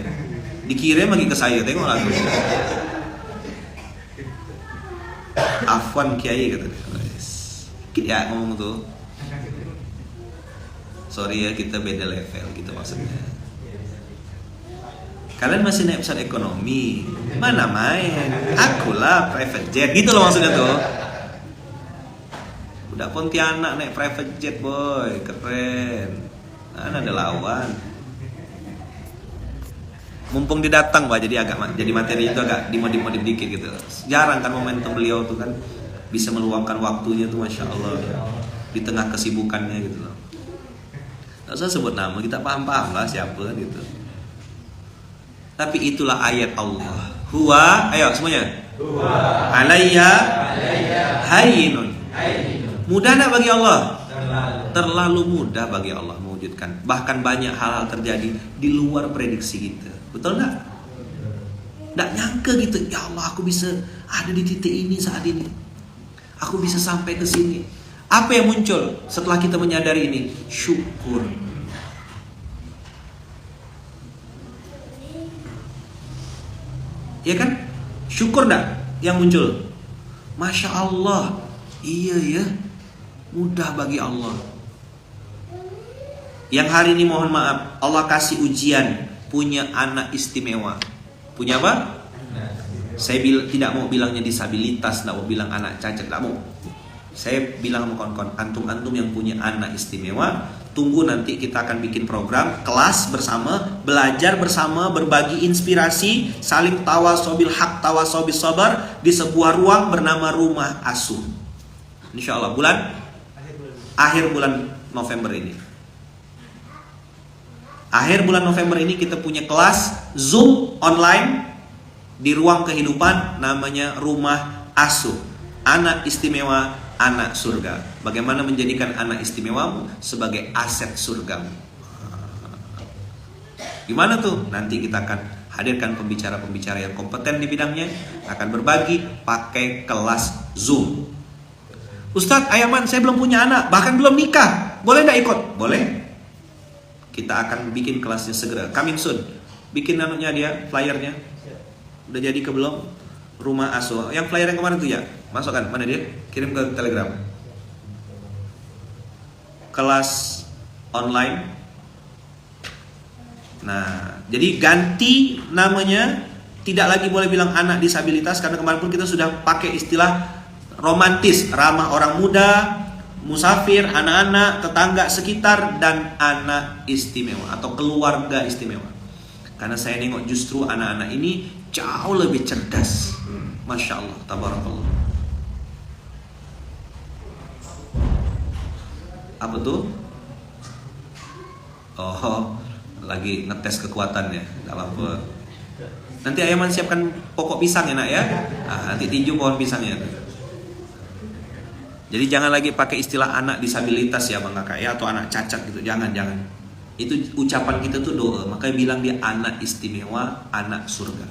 Dikirim lagi ke saya, tengok lagu. Afwan Kiai kata dia. Ya ngomong tuh. Sorry ya, kita beda level gitu maksudnya. Kalian masih naik pesawat ekonomi, mana main? Akulah private jet, gitu loh maksudnya tuh. Udah Pontianak naik private jet boy, keren. Mana ada lawan. Mumpung didatang Pak, jadi materi itu agak dimodif dikit gitu. Jarang kan momentum beliau tuh kan bisa meluangkan waktunya tuh, masya Allah, di tengah kesibukannya gitu loh. Gak usah sebut nama, kita paham lah siapa gitu. Tapi itulah ayat Allah. Huwa, ayo semuanya. Huwa Alayya hayyinun. Mudah nak bagi Allah? Terlalu mudah bagi Allah mewujudkan. Bahkan banyak hal-hal terjadi di luar prediksi kita. Betul nggak? Nggak nyangka gitu. Ya Allah, aku bisa ada di titik ini saat ini. Aku bisa sampai ke sini. Apa yang muncul setelah kita menyadari ini? Syukur. Ya kan? Syukur enggak yang muncul? Masya Allah. Iya ya. Mudah bagi Allah. Yang hari ini mohon maaf, Allah kasih ujian, punya anak istimewa. Punya apa? Saya tidak mau bilangnya disabilitas, tidak mau bilang anak cacat, tidak mau. Saya bilang sama kawan-kawan, antum-antum yang punya anak istimewa, tunggu nanti kita akan bikin program kelas bersama, belajar bersama, berbagi inspirasi, saling tawasobil haq, tawasobil sabar di sebuah ruang bernama Rumah Asuh. Insya Allah akhir bulan November ini. Akhir bulan November ini kita punya kelas Zoom online di ruang kehidupan namanya Rumah Asuh. Anak istimewa, anak surga. Bagaimana menjadikan anak istimewamu sebagai aset surgamu. Gimana tuh? Nanti kita akan hadirkan pembicara-pembicara yang kompeten di bidangnya, akan berbagi pakai kelas Zoom. Ustadz Ayaman, saya belum punya anak, bahkan belum nikah, boleh gak ikut? Boleh. Kita akan bikin kelasnya segera, coming soon. Bikin anunya dia, flyernya. Udah jadi ke belum? Rumah Asuh. Yang flyer yang kemarin tuh ya, masukkan, mana dia? Kirim ke Telegram. Kelas online. Nah, jadi ganti namanya. Tidak lagi boleh bilang anak disabilitas, karena kemarin pun kita sudah pakai istilah romantis, ramah orang muda, musafir, anak-anak, tetangga sekitar, dan anak istimewa atau keluarga istimewa. Karena saya nengok justru anak-anak ini jauh lebih cerdas. Masya Allah, tabarakallah. Apa tuh? Oh, lagi ngetes kekuatannya. Gak apa-apa. Nanti Ayaman siapkan pokok pisang ya nak ya. Nah, nanti tinju pohon pisangnya. Jadi jangan lagi pakai istilah anak disabilitas ya Bang Kakak ya, atau anak cacat gitu. Jangan. Itu ucapan kita tuh doa. Makanya bilang dia anak istimewa, anak surga.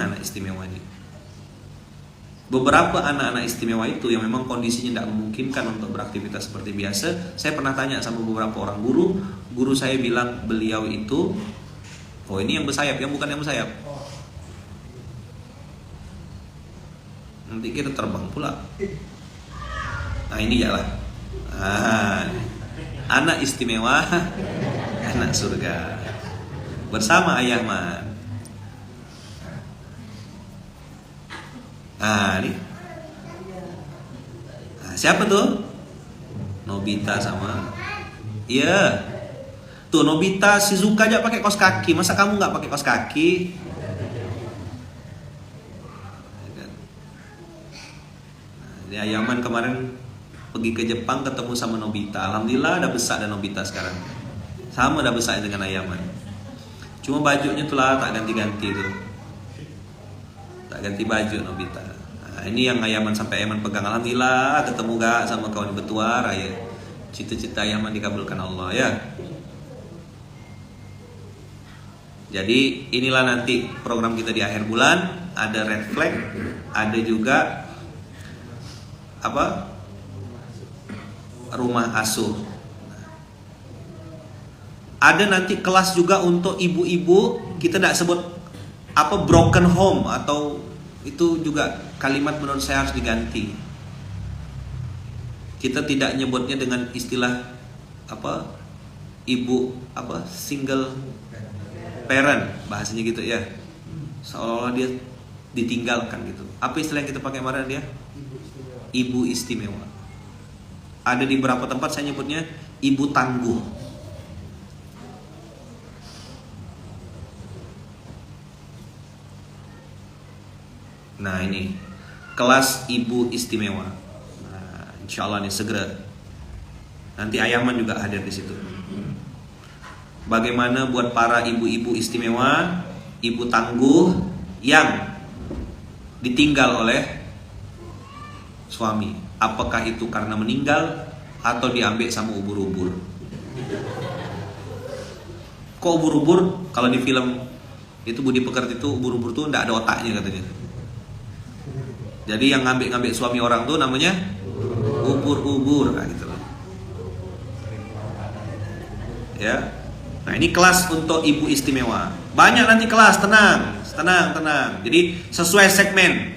Anak istimewa ini. Beberapa anak-anak istimewa itu yang memang kondisinya tidak memungkinkan untuk beraktivitas seperti biasa. Saya pernah tanya sama beberapa orang guru. Guru saya bilang beliau itu, oh ini yang bersayap, yang bukan yang bersayap. Nanti kita terbang pula. Nah ini ya lah. Anak istimewa, anak surga. Bersama Ayaman. Ini. Siapa tuh? Nobita sama. Iya. Tuh Nobita, Shizuka aja pakai kaos kaki. Masa kamu nggak pakai kaos kaki? Ayaman kemarin pergi ke Jepang ketemu sama Nobita. Alhamdulillah udah besar dan Nobita sekarang. Sama udah besar dengan Ayaman. Cuma bajunya tuh lah tak ganti-ganti tuh. Tak ganti baju Nobita. Nah, ini yang Ayaman sampai Ayaman pegang. Alhamdulillah ketemu gak sama kawan betuar ya. Cita-cita Ayaman dikabulkan Allah ya. Jadi inilah nanti program kita di akhir bulan. Ada red flag, ada juga apa? Rumah asuh. Ada nanti kelas juga untuk ibu-ibu. Kita tidak sebut apa broken home atau Itu juga kalimat menurut saya harus diganti. Kita tidak nyebutnya dengan istilah ibu single parent, bahasanya gitu ya, seolah-olah dia ditinggalkan gitu. Apa istilah yang kita pakai kemarin dia? Ibu istimewa. Ada di beberapa tempat saya nyebutnya ibu tangguh. Nah ini kelas ibu istimewa. Nah, insya Allah nih segera. Nanti Ayaman juga hadir di situ. Bagaimana buat para ibu-ibu istimewa, ibu tangguh yang ditinggal oleh suami. Apakah itu karena meninggal atau diambil sama ubur-ubur? Kok ubur-ubur? Kalau di film itu Budi Pekerti itu ubur-ubur tuh nggak ada otaknya katanya. Jadi yang ngambil suami orang tuh namanya ubur-ubur, nah, gitu loh. Ya. Nah ini kelas untuk ibu istimewa. Banyak nanti kelas, tenang. Jadi sesuai segmen.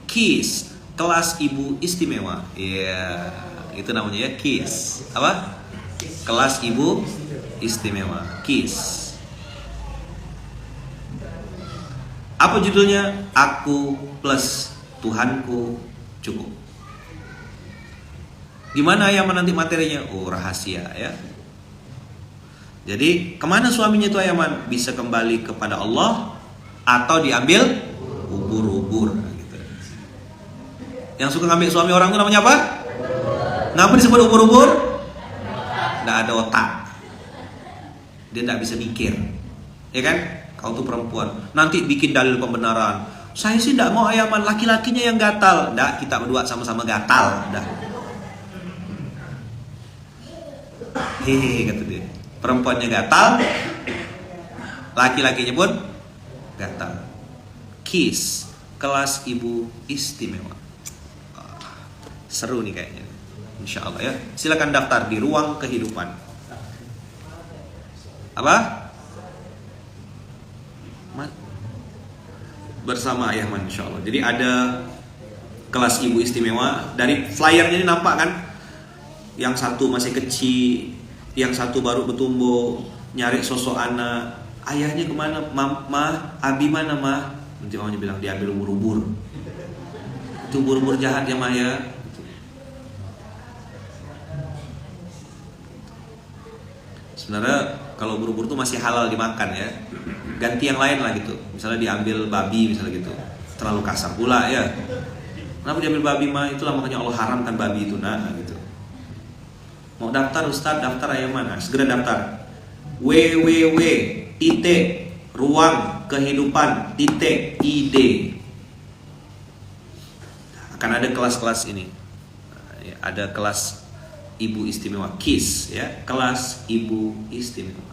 KISS, kelas ibu istimewa. Iya, itu namanya ya KISS. Apa? Kelas ibu istimewa. KISS. Apa judulnya? Aku plus Tuhanku cukup. Gimana ya nanti materinya? Oh rahasia ya. Jadi kemana suaminya itu Ayaman? Bisa kembali kepada Allah atau diambil ubur-ubur gitu. Yang suka ngambil suami orang itu namanya apa? Ngapa disebut ubur-ubur? Nggak ada otak. Dia nggak bisa mikir. Ya kan? Kau tuh perempuan. Nanti bikin dalil pembenaran. Saya sih nggak mau Ayaman, laki-lakinya yang gatal. Nggak, kita berdua sama-sama gatal. Dah. Hehehe kata dia. Perempuannya gatal, laki-lakinya pun gatal. KISS, kelas ibu istimewa. Seru nih kayaknya, insya Allah ya. Silakan daftar di Ruang Kehidupan. Apa? Bersama Ayaman insya Allah. Jadi ada kelas ibu istimewa. Dari flyernya ini nampak kan? Yang satu masih kecil, yang satu baru bertumbuh, nyari sosok anak. Ayahnya kemana? Mah, Abi mana mah? Nanti mamanya bilang diambil ubur-ubur. Itu ubur-ubur jahat ya Maya. Sebenarnya kalau ubur-ubur itu masih halal dimakan ya. Ganti yang lain lah gitu. Misalnya diambil babi misalnya gitu. Terlalu kasar pula ya. Kenapa diambil babi mah? Itulah makanya Allah haramkan babi itu gitu. Mau daftar Ustadz, daftar Ayaman. Nah, segera daftar. www.ruangkehidupan.id. Akan ada kelas-kelas ini. Ada kelas ibu istimewa KISS ya, kelas ibu istimewa.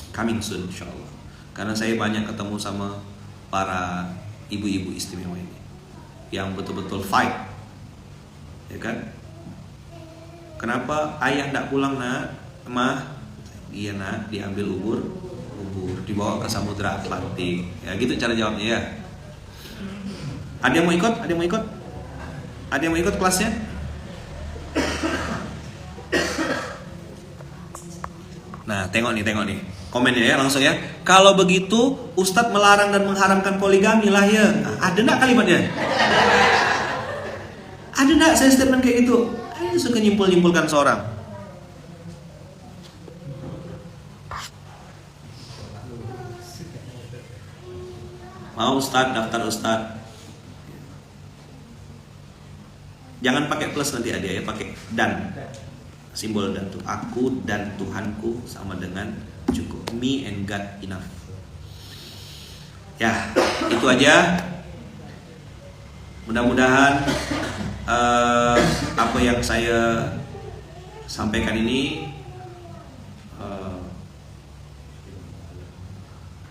Coming soon insyaallah. Karena saya banyak ketemu sama para ibu-ibu istimewa ini yang betul-betul fight. Ya kan? Kenapa ayah tidak pulang nak? Mah, iya nak, diambil ubur, dibawa ke Samudra Atlantik. Ya gitu cara jawabnya ya. Ada yang mau ikut? Ada yang mau ikut? Ada yang mau ikut kelasnya? Nah, tengok nih. Komennya ya langsung ya. Kalau begitu, Ustadz melarang dan mengharamkan poligami lah ya. Nah, ada nak kalimatnya? Ada nak saya statement kayak gitu? Ayo suka nyimpul-nyimpulkan seorang. Mau Ustadz, daftar Ustadz. Jangan pakai plus nanti ada ya, pakai dan. Simbol dan tuh. Aku dan Tuhanku sama dengan cukup. Me and God enough. Ya, itu aja. Mudah-mudahan apa yang saya sampaikan ini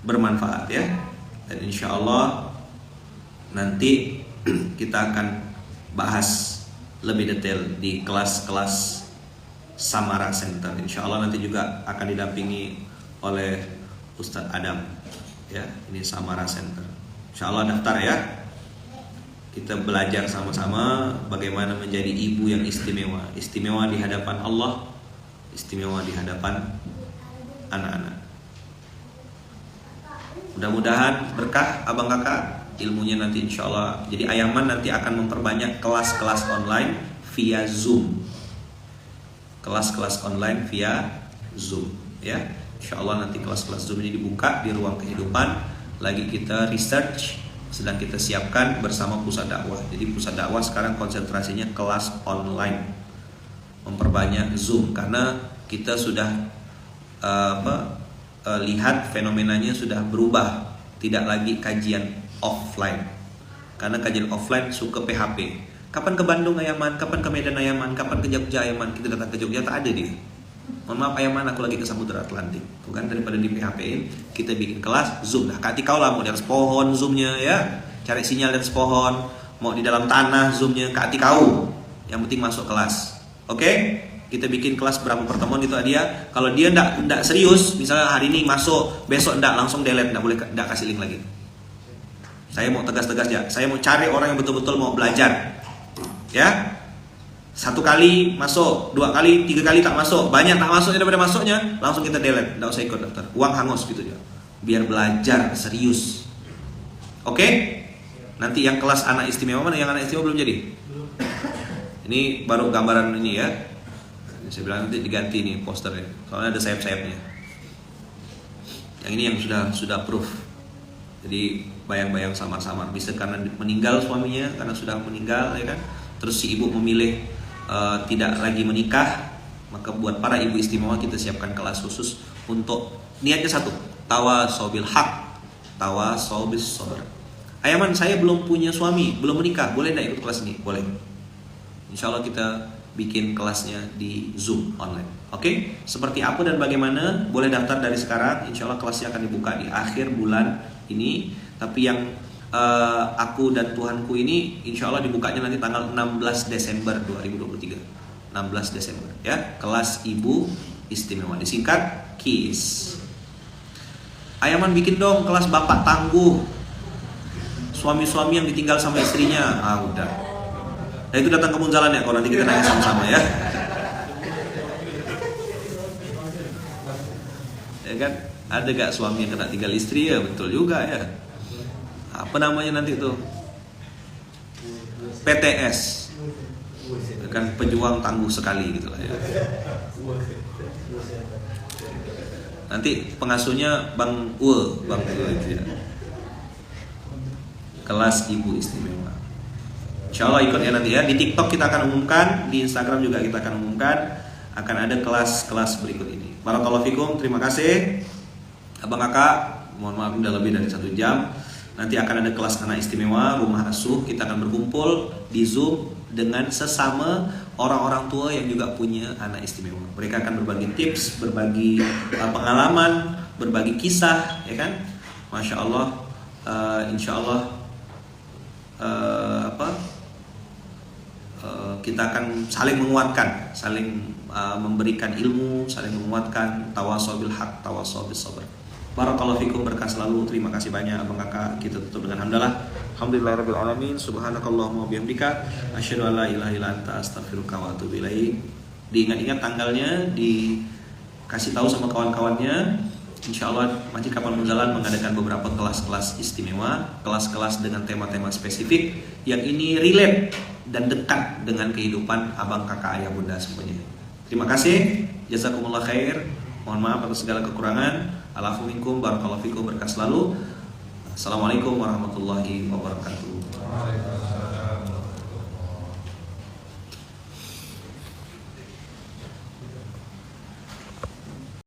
bermanfaat ya. Dan insya Allah nanti kita akan bahas lebih detail di kelas-kelas Samara Center. Insya Allah nanti juga akan didampingi oleh Ustadz Adam. Ya, ini Samara Center. Insya Allah daftar ya. Kita belajar sama-sama bagaimana menjadi ibu yang istimewa. Istimewa di hadapan Allah, istimewa di hadapan anak-anak. Mudah-mudahan berkah abang kakak ilmunya nanti insya Allah. Jadi Ayaman nanti akan memperbanyak kelas-kelas online via Zoom. Kelas-kelas online via Zoom ya. Insya Allah nanti kelas-kelas Zoom ini dibuka di ruang kehidupan. Lagi kita research, sedang kita siapkan bersama pusat dakwah. Jadi pusat dakwah sekarang konsentrasinya kelas online, memperbanyak Zoom karena kita sudah lihat fenomenanya sudah berubah, tidak lagi kajian offline. Karena kajian offline suka PHP. Kapan ke Bandung Ayaman, kapan ke Medan Ayaman, kapan ke Jogja Ayaman. Kita datang ke Jogja tak ada dia. Mohon maaf Ayaman, aku lagi ke Samudra Atlantik. Bukan daripada di PHP-in, kita bikin kelas Zoom. Nah, kati kau lah mau di atas pohon Zoomnya ya, cari sinyal dari atas pohon. Mau di dalam tanah Zoomnya, kati kau. Yang penting masuk kelas. Oke? Kita bikin kelas berapa pertemuan itu dia. Kalau dia ndak serius, misalnya hari ini masuk, besok ndak langsung delete, ndak kasih link lagi. Saya mau tegas-tegas ya. Saya mau cari orang yang betul-betul mau belajar. Ya. 1 kali masuk, 2 kali, 3 kali tak masuk, banyak tak masuknya daripada masuknya, langsung kita delete, nggak usah ikut daftar, uang hangus gitu ya, biar belajar serius. Oke? Nanti yang kelas anak istimewa mana? Yang anak istimewa belum jadi. Ini baru gambaran ini ya. Saya bilang nanti diganti nih posternya, soalnya ada sayap-sayapnya. Yang ini yang sudah proof. Jadi bayang-bayang samar-samar, bisa karena meninggal suaminya, karena sudah meninggal ya kan. Terus si ibu memilih tidak lagi menikah, maka buat para ibu istimewa kita siapkan kelas khusus untuk niatnya satu, tawasobil haq, tawasobil sabr. Ayaman, saya belum punya suami, belum menikah, boleh tidak ikut kelas ini? Boleh. Insya Allah kita bikin kelasnya di Zoom online. Oke? Seperti apa dan bagaimana? Boleh daftar dari sekarang. Insya Allah kelasnya akan dibuka di akhir bulan ini. Tapi yang aku dan Tuhanku ini insya Allah dibukanya nanti tanggal 16 Desember 2023. 16 Desember ya. Kelas Ibu Istimewa, disingkat KIS. Ayaman bikin dong kelas bapak tangguh, suami-suami yang ditinggal sama istrinya. Udah. Nah itu datang ke Munzalan ya, kalau nanti kita nanya sama-sama ya. Ya kan, ada gak suami yang kena tinggal istri ya? Betul juga ya. Apa namanya nanti tuh? PTS. Kan pejuang tangguh sekali gitu lah ya. Nanti pengasuhnya Bang Uwe itu ya. Kelas Ibu Istimewa. Insya Allah ikut ya nanti ya. Di TikTok kita akan umumkan, di Instagram juga kita akan umumkan. Akan ada kelas-kelas berikut ini. Barakallahu fikum, terima kasih abang kakak. Mohon maaf udah lebih dari 1 jam. Nanti akan ada kelas anak istimewa, rumah asuh. Kita akan berkumpul di Zoom dengan sesama orang-orang tua yang juga punya anak istimewa. Mereka akan berbagi tips, berbagi pengalaman, berbagi kisah, ya kan? Masya Allah, insya Allah kita akan saling menguatkan, saling memberikan ilmu, saling menguatkan, tawasaw bil haq, tawasaw bis sabr. Barakallahu fikum, berkah selalu. Terima kasih banyak abang kakak. Kita tutup dengan hamdalah. Alhamdulillahirabbil alamin. Subhanakallahumma wa bihamdika asyhadu an la ilaha illa anta astaghfiruka wa atubu ilaik. Diingat-ingat tanggalnya, dikasih tahu sama kawan-kawannya. Insyaallah Masjid Kapal Munzalan mengadakan beberapa kelas-kelas istimewa, kelas-kelas dengan tema-tema spesifik yang ini relate dan dekat dengan kehidupan abang kakak ayah bunda semuanya. Terima kasih. Jazakumullah khair. Mohon maaf atas segala kekurangan. Alafu minkum, barakallahu fikum, berkah selalu. Assalamualaikum warahmatullahi wabarakatuh.